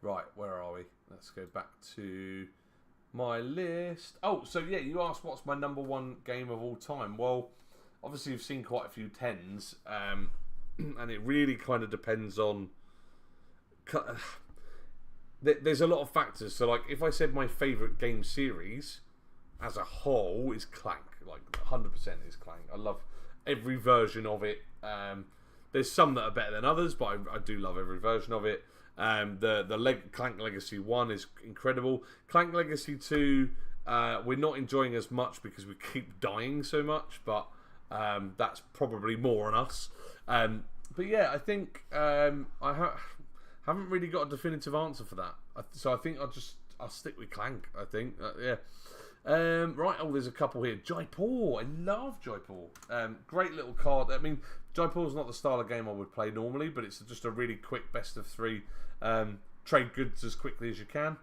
Right, where are we? Let's go back to my list. Oh, so yeah, you asked what's my number 1 game of all time. Well, obviously you've seen quite a few 10s, and it really kind of depends on. There's a lot of factors. So, like, if I said my favourite game series as a whole is Clank, like 100% is Clank. I love every version of it. There's some that are better than others, but I do love every version of it. Clank Legacy 1 is incredible. Clank Legacy 2, we're not enjoying as much because we keep dying so much, but that's probably more on us. But yeah, I think haven't really got a definitive answer for that. So I think I'll stick with Clank, I think. Yeah. Right, there's a couple here. Jaipur, I love Jaipur. Great little card. I mean, Jaipur's not the style of game I would play normally, but it's just a really quick best of 3. Trade goods as quickly as you can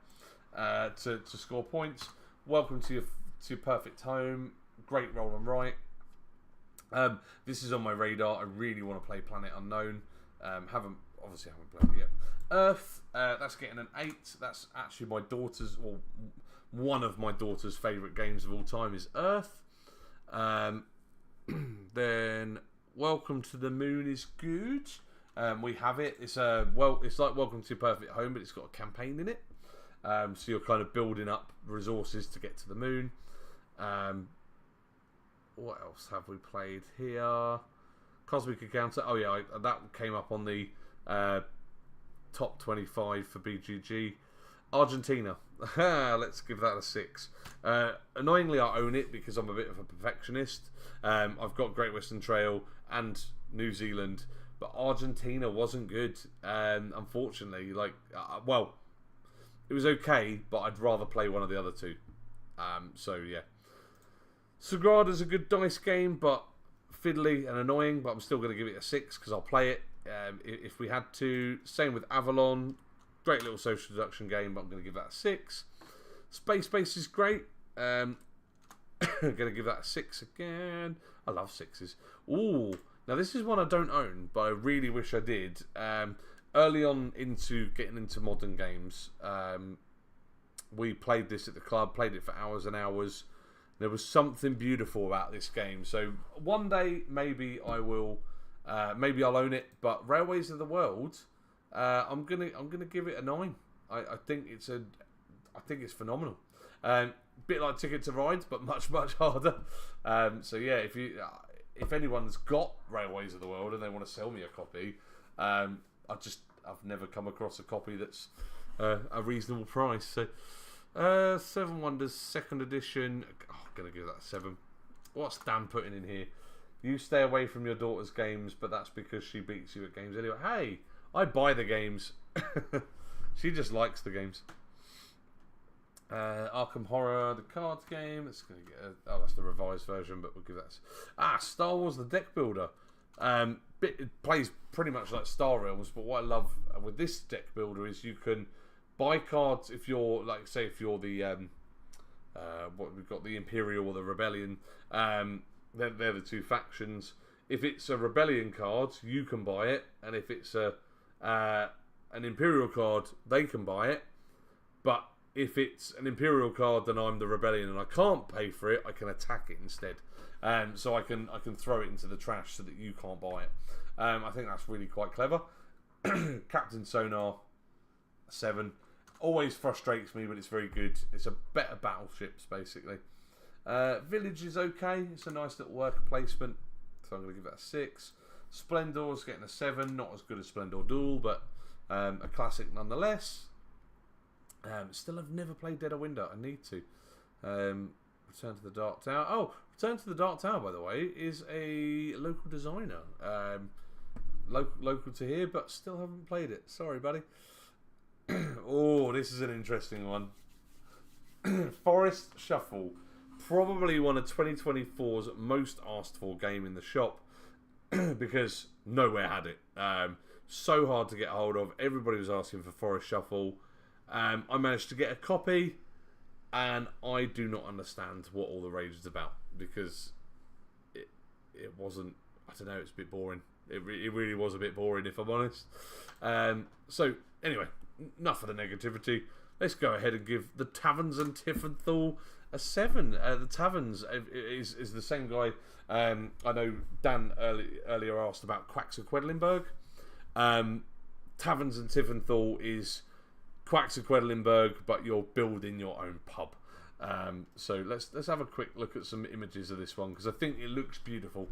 to score points. Welcome to your perfect home. Great roll and write. This is on my radar. I really want to play Planet Unknown. Haven't played it yet. Earth, that's getting an 8. That's actually my daughter's, or one of my daughter's favourite games of all time is Earth. Then Welcome to the Moon is good. We have it. It's like Welcome to Your Perfect Home, but it's got a campaign in it. So you're kind of building up resources to get to the moon. What else have we played here? Cosmic Encounter. Oh yeah, that came up on the top 25 for BGG. Argentina. Let's give that a 6. Annoyingly, I own it because I'm a bit of a perfectionist. I've got Great Western Trail and New Zealand, but Argentina wasn't good. Unfortunately, well, it was okay, but I'd rather play one of the other two. So yeah, Sagrada's a good dice game, but fiddly and annoying. But I'm still going to give it a 6 because I'll play it if we had to. Same with Avalon. Great little social deduction game, but I'm going to give that a 6. Space Base is great. I'm going to give that a 6 again. I love 6s. Ooh, now this is one I don't own, but I really wish I did. Early on into getting into modern games, we played this at the club, played it for hours and hours. There was something beautiful about this game. So one day maybe I will, maybe I'll own it. But Railways of the World, I'm gonna give it a 9. I think it's phenomenal. Bit like Ticket to Ride, but much harder. So yeah, if anyone's got Railways of the World and they want to sell me a copy, I've never come across a copy that's a reasonable price. So 7 Wonders 2nd edition. I'm gonna give that a 7. What's Dan putting in here? You stay away from your daughter's games, but that's because she beats you at games anyway. Hey, I buy the games. She just likes the games. Arkham Horror, the card game. It's gonna get that's the revised version, but we'll give that. Star Wars: The Deck Builder. it plays pretty much like Star Realms, but what I love with this deck builder is you can buy cards if you're, like, say if you're the what we've got, the Imperial or the Rebellion. They're the two factions. If it's a Rebellion card, you can buy it, and if it's an Imperial card, they can buy it. But if it's an Imperial card, then I'm the Rebellion and I can't pay for it. I can attack it instead. So I can throw it into the trash so that you can't buy it. I think that's really quite clever. Captain Sonar 7 always frustrates me, but it's very good. It's a better battleships basically. Village is okay. It's a nice little worker placement, so I'm going to give that a 6. Splendor's getting a 7. Not as good as Splendor Duel, but a classic nonetheless. Still, I've never played Dead of Winter. I need to. Return to the Dark Tower. Oh, Return to the Dark Tower, by the way, is a local designer. Local to here, but still haven't played it. Sorry, buddy. Oh, this is an interesting one. Forest Shuffle. Probably one of 2024's most asked for game in the shop. Because nowhere had it. So hard to get a hold of. Everybody was asking for Forest Shuffle. I managed to get a copy, and I do not understand what all the rage is about, because it wasn't, I don't know, it's a bit boring. It really was a bit boring, if I'm honest. So anyway, enough of the negativity. Let's go ahead and give the Taverns and Tiefenthal a 7. The Taverns is the same guy. I know Dan earlier asked about Quacks of Quedlinburg. Taverns and Tiefenthal is Quacks of Quedlinburg, but you're building your own pub. So let's have a quick look at some images of this one, because I think it looks beautiful.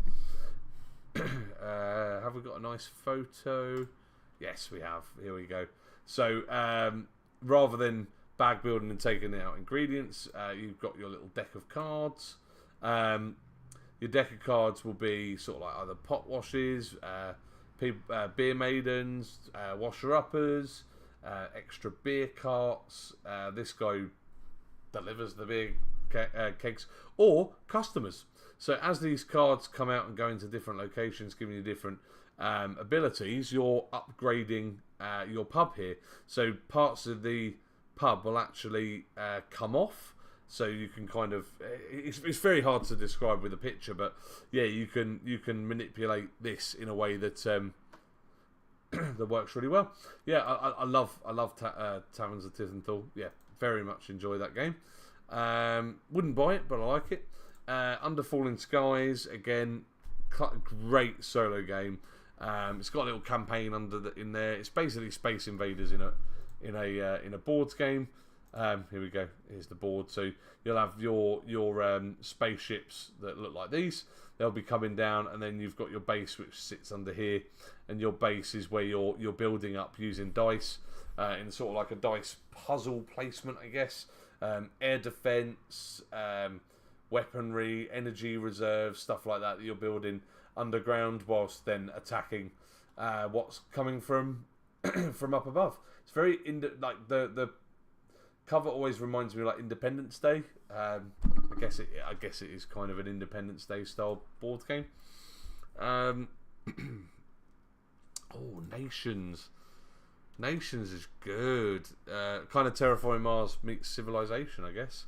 Have we got a nice photo? Yes, we have. Here we go. So rather than bag building and taking out ingredients, you've got your little deck of cards. Your deck of cards will be sort of like either pot washes, beer maidens, washer-uppers, extra beer carts. This guy delivers the beer kegs, or customers. So as these cards come out and go into different locations, giving you different abilities, you're upgrading your pub here. So parts of the pub will actually come off. So you can kind of, it's very hard to describe with a picture, but yeah, you can manipulate this in a way that that works really well. Yeah, I love Taverns of Tiefenthal. Yeah, very much enjoy that game. Wouldn't buy it, but I like it. Under Falling Skies, again, great solo game. It's got a little campaign in there. It's basically Space Invaders in a boards game. Here we go. Here's the board. So you'll have your spaceships that look like these. They'll be coming down, and then you've got your base, which sits under here. And your base is where you're building up using dice in sort of like a dice puzzle placement, I guess. Air defense, weaponry, energy reserves, stuff like that you're building underground, whilst then attacking what's coming from from up above. It's very like the cover always reminds me of like Independence Day. I guess it is kind of an Independence Day style board game. Oh, Nations. Nations is good. Kind of Terraforming Mars meets Civilization, I guess.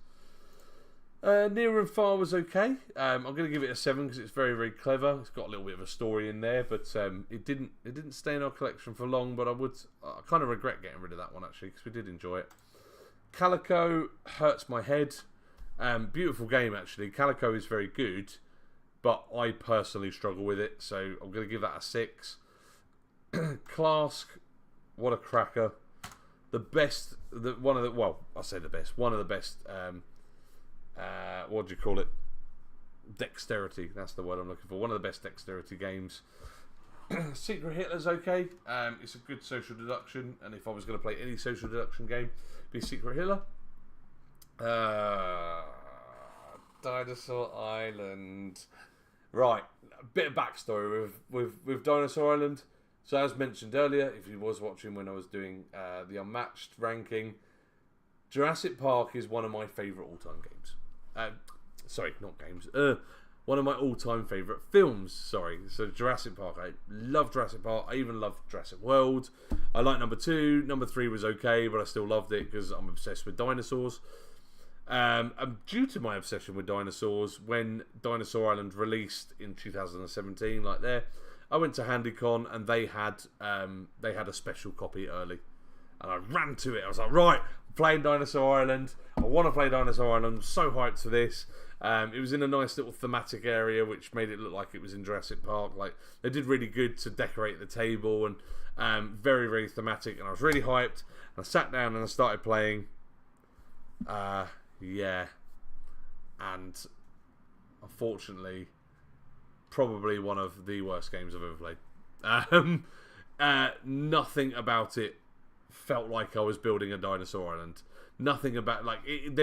Near and Far was okay. I'm going to give it a 7 because it's very, very clever. It's got a little bit of a story in there, but it didn't stay in our collection for long. But I kind of regret getting rid of that one actually, because we did enjoy it. Calico hurts my head. Beautiful game actually. Calico is very good, but I personally struggle with it, so I'm going to give that a 6. Clask, what a cracker! One of the best. What do you call it? Dexterity. That's the word I'm looking for. One of the best dexterity games. Secret Hitler's okay. It's a good social deduction, and if I was going to play any social deduction game, it'd be Secret Hitler. Dinosaur Island. Right, a bit of backstory with Dinosaur Island. So as mentioned earlier, if you was watching when I was doing the Unmatched ranking, Jurassic Park is one of my favourite all-time games. Sorry, not games. one of my all-time favourite films. Sorry, so Jurassic Park. I love Jurassic Park. I even love Jurassic World. I like number 2. Number 3 was okay, but I still loved it because I'm obsessed with dinosaurs. And due to my obsession with dinosaurs, when Dinosaur Island released in 2017, like there, I went to HandyCon and they had a special copy early, and I ran to it. I was like, right, I'm playing Dinosaur Island. I want to play Dinosaur Island. I'm so hyped for this. It was in a nice little thematic area, which made it look like it was in Jurassic Park. Like they did really good to decorate the table, and very, very thematic. And I was really hyped. And I sat down and I started playing. Yeah, and unfortunately, probably one of the worst games I've ever played. Nothing about it felt like I was building a dinosaur island. Nothing about look at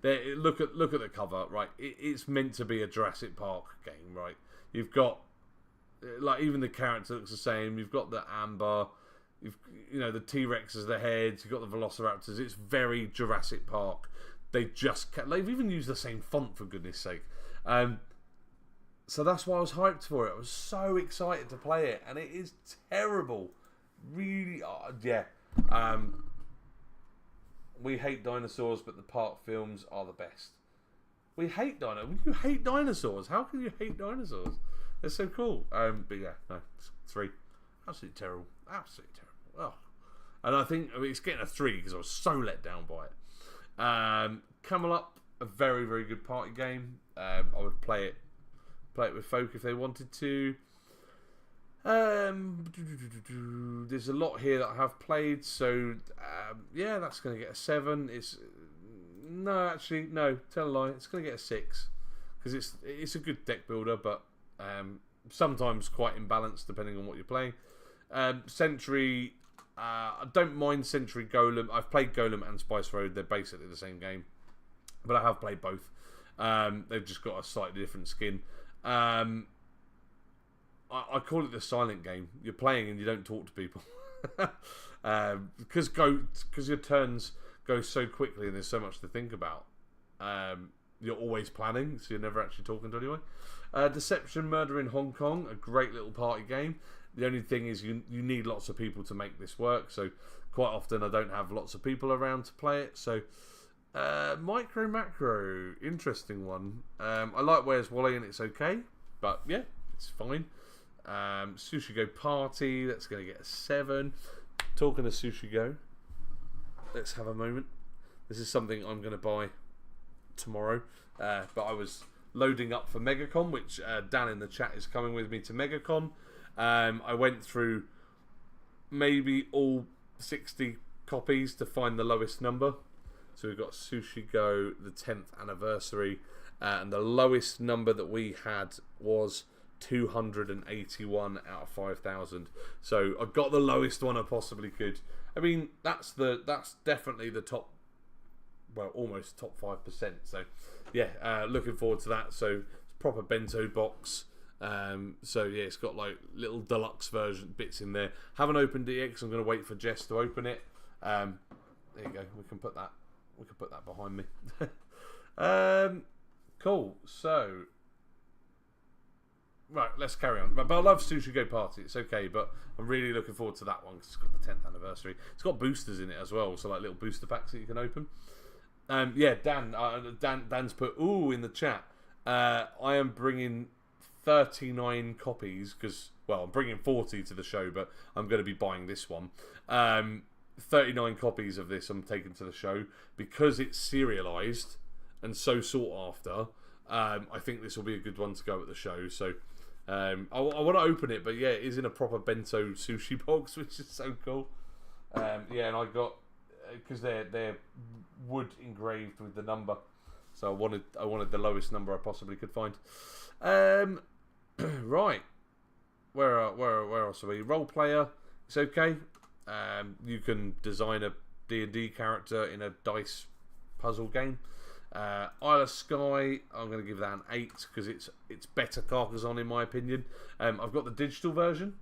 the cover, right? It's meant to be a Jurassic Park game, right? You've got like even the character looks the same. You've got the amber, the T-Rex as the heads. You've got the Velociraptors. It's very Jurassic Park. They've even used the same font, for goodness sake. So that's why I was hyped for it. I was so excited to play it, and it is terrible. Really, yeah. We hate dinosaurs, but the park films are the best. We hate dinosaurs. You hate dinosaurs. How can you hate dinosaurs? They're so cool. But yeah, no, it's 3. Absolutely terrible. Absolutely terrible. Oh. And I think it's getting a 3 because I was so let down by it. Camel Up, a very, very good party game. I would play it with folk if they wanted to. There's a lot here that I have played, so yeah, that's going to get a 7. No, tell a lie. It's going to get a 6 because it's a good deck builder, but sometimes quite imbalanced depending on what you're playing. Century. I don't mind Century Golem. I've played Golem and Spice Road. They're basically the same game, but I have played both. They've just got a slightly different skin. I call it the silent game. You're playing and you don't talk to people because your turns go so quickly and there's so much to think about. You're always planning, so you're never actually talking to anyone. Deception Murder in Hong Kong, a great little party game. The only thing is you need lots of people to make this work, so quite often I don't have lots of people around to play it. So Micro Macro, interesting one. I like Where's Wally and it's okay, but yeah, it's fine. Sushi Go Party, that's going to get a 7. Talking of Sushi Go, let's have a moment. This is something I'm going to buy tomorrow, but I was loading up for MegaCon, which Dan in the chat is coming with me to MegaCon. I went through maybe all 60 copies to find the lowest number. So we've got Sushi Go, the 10th anniversary, and the lowest number that we had was 281 out of 5,000. So I got the lowest one I possibly could. I mean, that's definitely the top, well, almost top 5%. So yeah, looking forward to that. So it's a proper bento box. So yeah, it's got like little deluxe version bits in there. Haven't opened it yet because I'm going to wait for Jess to open it. There you go. We can put that behind me. Cool. So right, let's carry on. But I love Sushi Go Party. It's okay, but I'm really looking forward to that one because it's got the 10th anniversary. It's got boosters in it as well, so like little booster packs that you can open. Yeah, Dan's put ooh in the chat. I am bringing 39 copies because, well, I'm bringing 40 to the show, but I'm going to be buying this one. 39 copies of this I'm taking to the show because it's serialized and so sought after. I think this will be a good one to go at the show. So I want to open it, but yeah, it is in a proper bento sushi box, which is so cool. Yeah, and I got because they're wood engraved with the number, so I wanted the lowest number I possibly could find. Right, where else are we? Role player, it's okay. You can design a D&D character in a dice puzzle game. Isle of Skye, I'm going to give that an 8 because it's better Carcassonne in my opinion. I've got the digital version.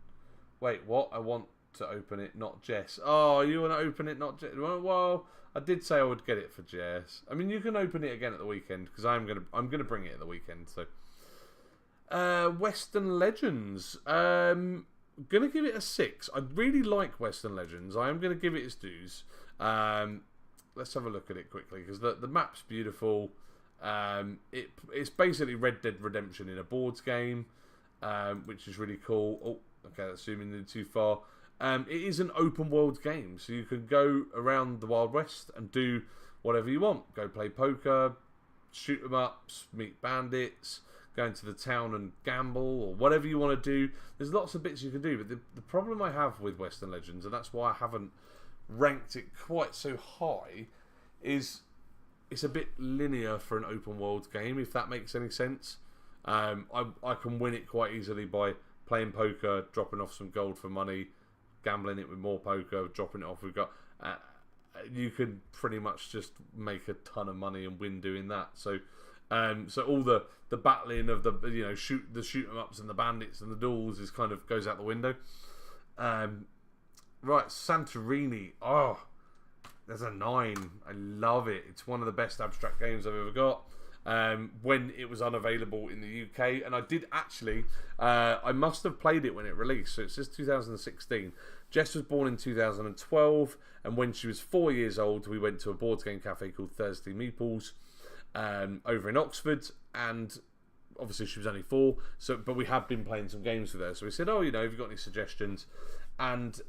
Wait, what? I want to open it, not Jess. Oh, you want to open it, not Jess? Well, I did say I would get it for Jess. I mean, you can open it again at the weekend because I'm gonna bring it at the weekend. So Western Legends. Gonna give it a 6. I really like Western Legends. I am gonna give it its dues. Let's have a look at it quickly because the map's beautiful. It's basically Red Dead Redemption in a boards game, which is really cool. Oh, okay, that's zooming in too far. It is an open world game, so you can go around the Wild West and do whatever you want. Go play poker, shoot 'em ups, meet bandits, go into the town and gamble, or whatever you want to do. There's lots of bits you can do, but the problem I have with Western Legends, and that's why I haven't ranked it quite so high, is it's a bit linear for an open world game, if that makes any sense. I can win it quite easily by playing poker, dropping off some gold for money, gambling it with more poker, dropping it off. You can pretty much just make a ton of money and win doing that. So all the battling of the shoot 'em ups and the bandits and the duels is kind of goes out the window. Right, Santorini. Oh, there's a 9. I love it. It's one of the best abstract games I've ever got. When it was unavailable in the UK, and I did actually, I must have played it when it released. So it says 2016. Jess was born in 2012, and when she was 4 years old, we went to a board game cafe called Thursday Meeples over in Oxford, and obviously she was only 4. But we had been playing some games with her, so we said, "Oh, have you got any suggestions?" And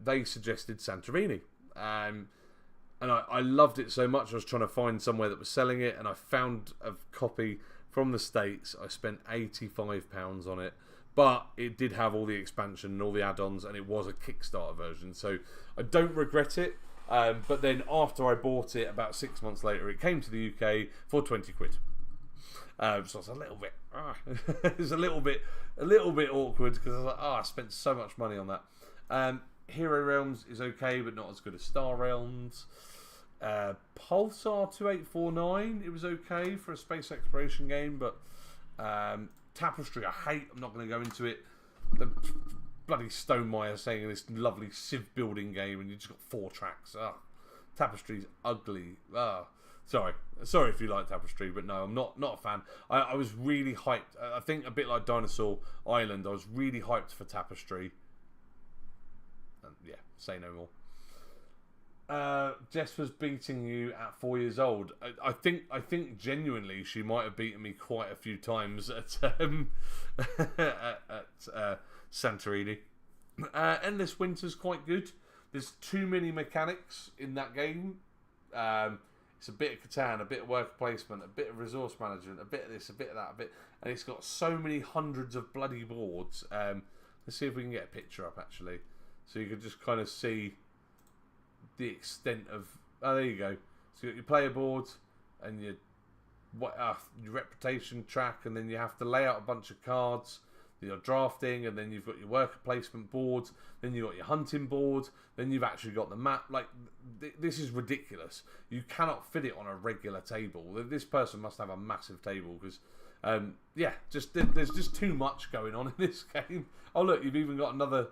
they suggested Santorini. And I loved it so much, I was trying to find somewhere that was selling it, and I found a copy from the States. I spent £85 on it, but it did have all the expansion and all the add-ons, and it was a Kickstarter version, so I don't regret it. But then after I bought it, about 6 months later, it came to the UK for 20 quid. So it's a little bit, it's a little bit awkward, because I was like, I spent so much money on that. Hero Realms is okay, but not as good as Star Realms. Pulsar 2849, it was okay for a space exploration game, but Tapestry I hate. I'm not going to go into it. The bloody Stonemaier saying this lovely Civ building game, and you just got 4 tracks. Tapestry's ugly. Sorry if you like Tapestry, but no, I'm not a fan. I was really hyped. I think a bit like Dinosaur Island, I was really hyped for Tapestry. And yeah, say no more. Jess was beating you at 4 years old. I think genuinely she might have beaten me quite a few times at Santorini. Endless Winter's quite good. There's too many mechanics in that game. It's a bit of Catan, a bit of worker placement, a bit of resource management, a bit of this, a bit of that, and it's got so many hundreds of bloody boards. Let's see if we can get a picture up actually, so you can just kind of see the extent of. Oh, there you go. So you got your player board and your reputation track, and then you have to lay out a bunch of cards that you're drafting, and then you've got your worker placement board, then you've got your hunting board, then you've actually got the map. Like, this is ridiculous. You cannot fit it on a regular table. This person must have a massive table, because there's just too much going on in this game. Oh look, you've even got another.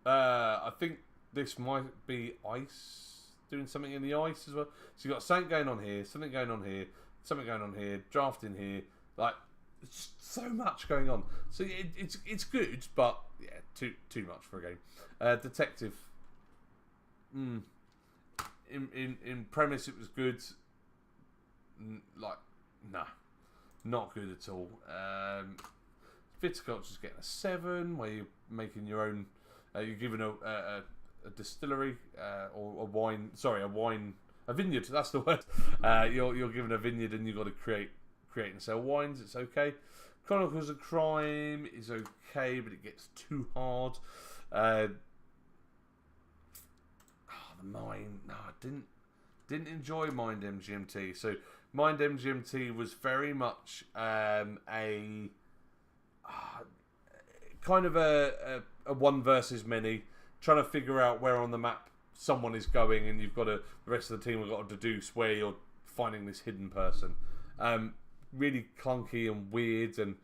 I think this might be ice, doing something in the ice as well. So you've got something going on here, something going on here, something going on here, drafting here. Like, it's just so much going on. So it's good, but yeah, too much for a game. Detective. In premise, it was good. Not good at all. Viticulture's getting a 7, where you're making your own. You're given a distillery or a wine. Sorry, a vineyard. That's the word. You're given a vineyard, and you've got to create and sell wines. It's okay. Chronicles of Crime is okay, but it gets too hard. The Mind. No, I didn't enjoy Mind MGMT. So Mind MGMT was very much a kind of a one versus many, trying to figure out where on the map someone is going, and the rest of the team have got to deduce where you're finding this hidden person. Really clunky and weird, and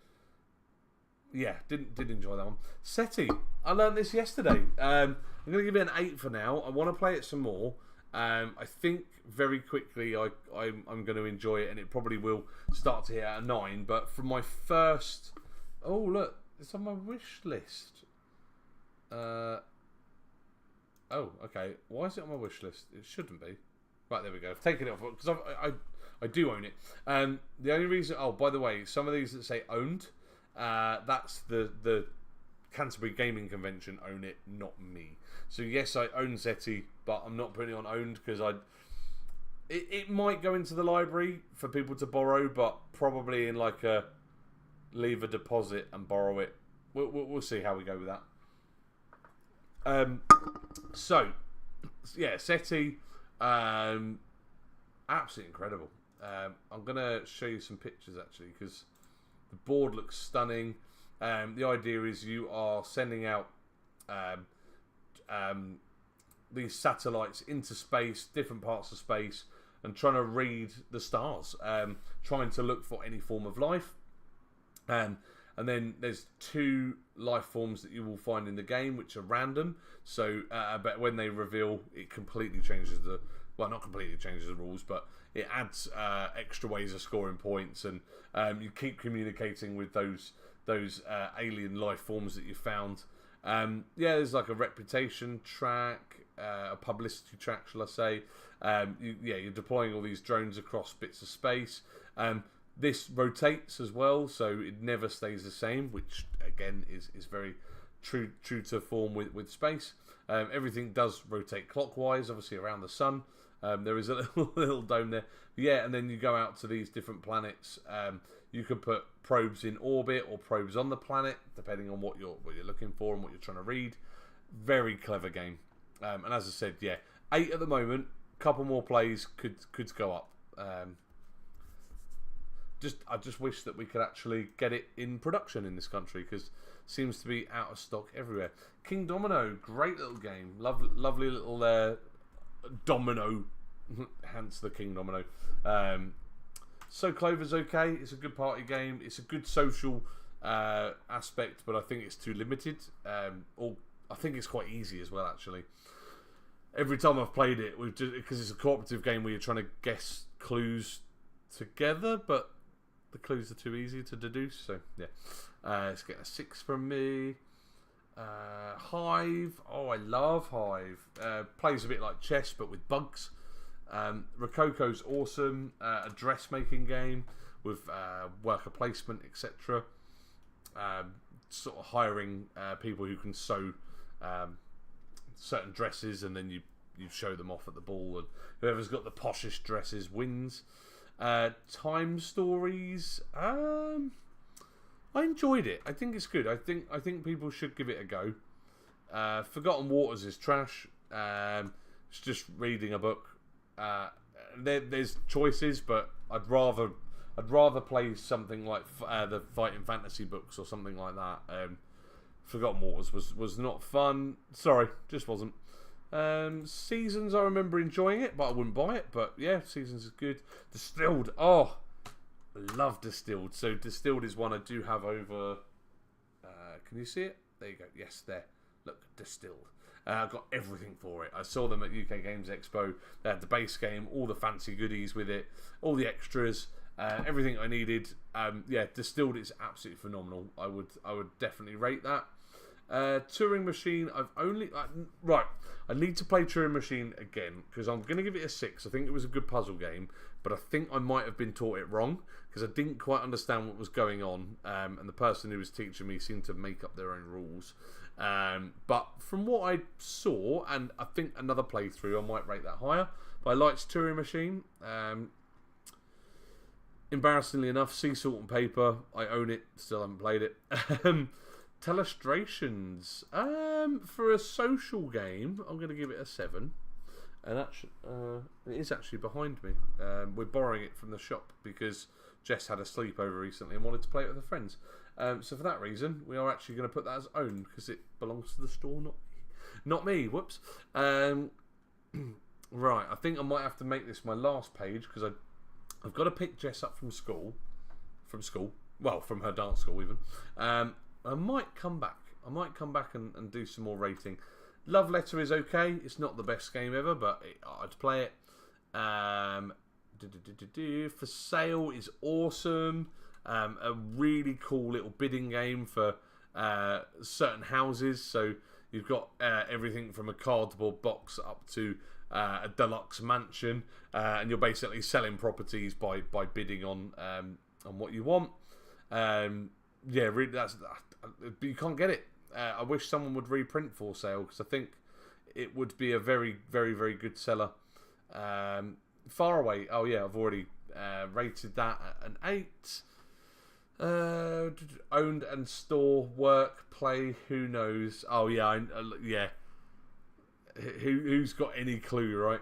yeah, didn't enjoy that one. SETI, I learned this yesterday. I'm going to give it an 8 for now. I want to play it some more. I think very quickly I'm going to enjoy it, and it probably will start to hit out a 9. But from my first, oh look, it's on my wish list. Oh, okay. Why is it on my wish list? It shouldn't be. Right, there we go. I've taken it off because I do own it. The only reason, oh, by the way, some of these that say owned, that's the Canterbury Gaming Convention own it, not me. So yes, I own Zeti, but I'm not putting it on owned because it might go into the library for people to borrow, but probably in like a leave a deposit and borrow it. We'll see how we go with that. So yeah, Zeti, absolutely incredible. I'm gonna show you some pictures actually because the board looks stunning. The idea is you are sending out these satellites into space, different parts of space, and trying to read the stars, trying to look for any form of life. And then there's 2 life forms that you will find in the game, which are random. So, but when they reveal, it completely changes not completely changes the rules, but it adds extra ways of scoring points, and you keep communicating with those alien life forms that you found. Yeah, there's like a reputation track, a publicity track, shall I say. You're deploying all these drones across bits of space. This rotates as well, so it never stays the same, which again is very true to form with space. Everything does rotate clockwise, obviously around the sun. There is a little dome there. Yeah, and then you go out to these different planets. You can put probes in orbit or probes on the planet, depending on what you're looking for and what you're trying to read. Very clever game. And as I said, yeah, 8 at the moment. Couple more plays could go up. I just wish that we could actually get it in production in this country because it seems to be out of stock everywhere. King Domino, great little game. Lovely little domino, hence the King Domino. So Clover's okay. It's a good party game. It's a good social aspect, but I think it's too limited. Or I think it's quite easy as well, actually. Every time I've played it, because it's a cooperative game where you're trying to guess clues together, but the clues are too easy to deduce. So yeah, let's get a 6 from me. Hive. Oh, I love Hive. Plays a bit like chess, but with bugs. Rococo's awesome. A dressmaking game with worker placement, etc. Sort of hiring people who can sew certain dresses, and then you show them off at the ball, and whoever's got the poshest dresses wins. Time Stories. I enjoyed it. I think it's good. I think people should give it a go. Forgotten Waters is trash. It's just reading a book. There's choices, but I'd rather play something like the Fighting Fantasy books or something like that. Forgotten Waters was not fun. Sorry, just wasn't. Seasons, I remember enjoying it, but I wouldn't buy it. But yeah, Seasons is good. Distilled, oh, I love Distilled. So Distilled is one I do have over. Can you see it? There you go. Yes, there. Look, Distilled. I've got everything for it. I saw them at UK Games Expo. They had the base game, all the fancy goodies with it, all the extras, everything I needed. Yeah, Distilled is absolutely phenomenal. I would definitely rate that. Turing Machine, I've only... right, I need to play Turing Machine again, because I'm going to give it a 6. I think it was a good puzzle game, but I think I might have been taught it wrong, because I didn't quite understand what was going on, and the person who was teaching me seemed to make up their own rules. But from what I saw, and I think another playthrough, I might rate that higher, but I liked Turing Machine. Embarrassingly enough, Sea Salt and Paper, I own it, still haven't played it. Telestrations, for a social game, I'm going to give it a 7. And actually, it is actually behind me. We're borrowing it from the shop because Jess had a sleepover recently and wanted to play it with her friends. So for that reason, we are actually going to put that as owned because it belongs to the store, not me. Whoops. Right, I think I might have to make this my last page because I've got to pick Jess up from school. Well, from her dance school even. I might come back. and do some more rating. Love Letter is okay. It's not the best game ever, but I'd play it. For Sale is awesome. A really cool little bidding game for certain houses. So you've got everything from a cardboard box up to a deluxe mansion, and you're basically selling properties by bidding on what you want. Yeah, really, but you can't get it. I wish someone would reprint For Sale, because I think it would be a very, very, very good seller. Far Away. Oh yeah, I've already rated that at an 8. Owned and Store, Work, Play. Who knows? Oh yeah, yeah. Who's got any clue, right?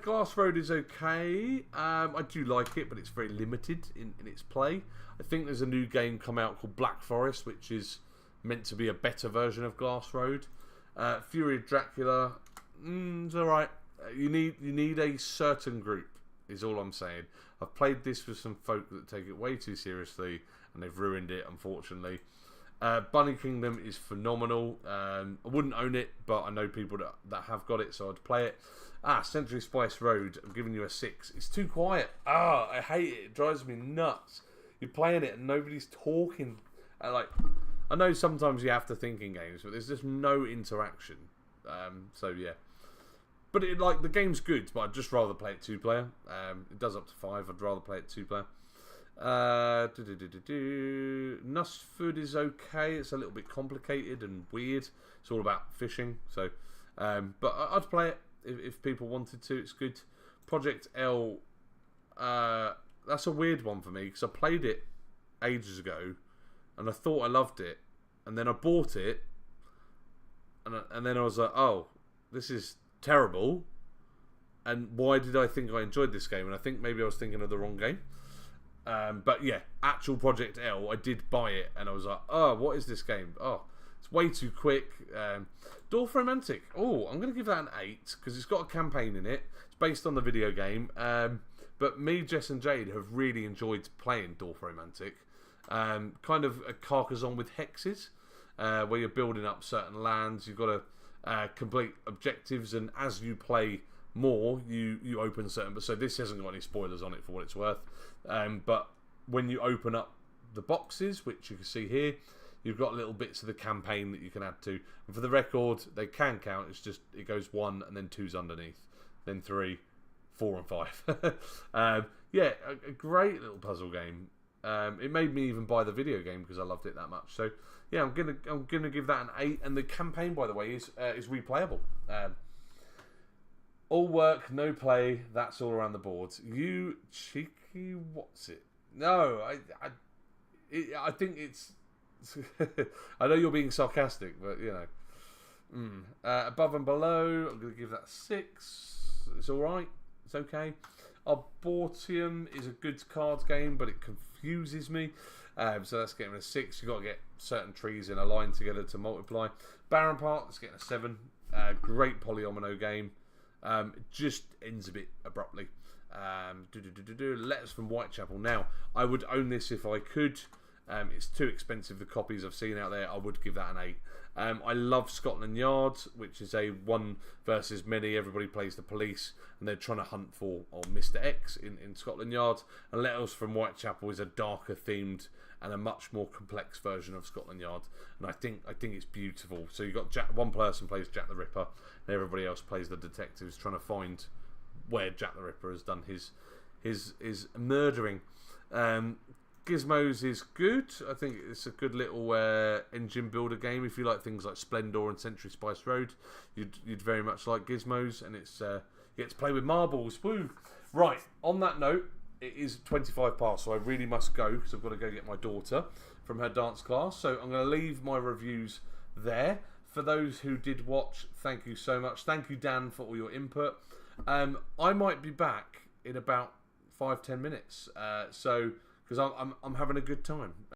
Glass Road is okay. I do like it, but it's very limited in its play. I think there's a new game come out called Black Forest, which is meant to be a better version of Glass Road. Fury of Dracula, it's alright. You need a certain group, is all I'm saying. I've played this with some folk that take it way too seriously, and they've ruined it, unfortunately. Bunny Kingdom is phenomenal. I wouldn't own it, but I know people that have got it, so I'd play it. Century Spice Road, I'm giving you a 6. It's too quiet. I hate it. It drives me nuts. You're playing it and nobody's talking. I know sometimes you have to think in games, but there's just no interaction. So yeah. But the game's good, but I'd just rather play it 2-player. It does up to 5. I'd rather play it 2-player. Nussfood is okay. It's a little bit complicated and weird. It's all about fishing. So, but I'd play it if people wanted to. It's good. Project L. That's a weird one for me, because I played it ages ago, and I thought I loved it, and then I bought it, and then I was like, oh, this is terrible, and why did I think I enjoyed this game? And I think maybe I was thinking of the wrong game. But yeah, actual Project L, I did buy it, and I was like, oh, what is this game? Oh, it's way too quick. Dwarf Romantic. Oh, I'm going to give that an 8, because it's got a campaign in it. It's based on the video game. But me, Jess and Jade have really enjoyed playing Dwarf Romantic. Kind of a Carcassonne with hexes, where you're building up certain lands. You've got to complete objectives, and as you play more, you open certain. But so this hasn't got any spoilers on it for what it's worth. But when you open up the boxes, which you can see here, you've got little bits of the campaign that you can add to. And for the record, they can count. It's just it goes 1 and then 2's underneath, then 3, 4 and 5. Yeah, a great little puzzle game. It made me even buy the video game because I loved it that much. So yeah, I'm gonna give that an 8. And the campaign, by the way, is replayable. All work, no play. That's all around the board. You cheeky, what's it? No, I think it's. I know you're being sarcastic, but you know. Above and Below, I'm gonna give that 6. It's all right. It's okay. Arboretum is a good cards game, but it confuses me. So that's getting a 6. You've got to get certain trees in a line together to multiply. Barren Park, that's getting a 7. Great polyomino game. It just ends a bit abruptly. Letters from Whitechapel. Now, I would own this if I could. It's too expensive, the copies I've seen out there. I would give that an 8. I love Scotland Yard, which is a one versus many. Everybody plays the police, and they're trying to hunt for Mr. X in Scotland Yard. And Letters from Whitechapel is a darker themed and a much more complex version of Scotland Yard. And I think it's beautiful. So you've got one person plays Jack the Ripper, and everybody else plays the detectives trying to find where Jack the Ripper has done his murdering. Gizmos is good. I think it's a good little engine builder game. If you like things like Splendor and Century Spice Road, you'd very much like Gizmos. And it's you get to play with marbles. Woo! Right, on that note, it is 25 past, so I really must go because I've got to go get my daughter from her dance class. So I'm going to leave my reviews there. For those who did watch, thank you so much. Thank you, Dan, for all your input. I might be back in about 5-10 minutes. So because I'm having a good time.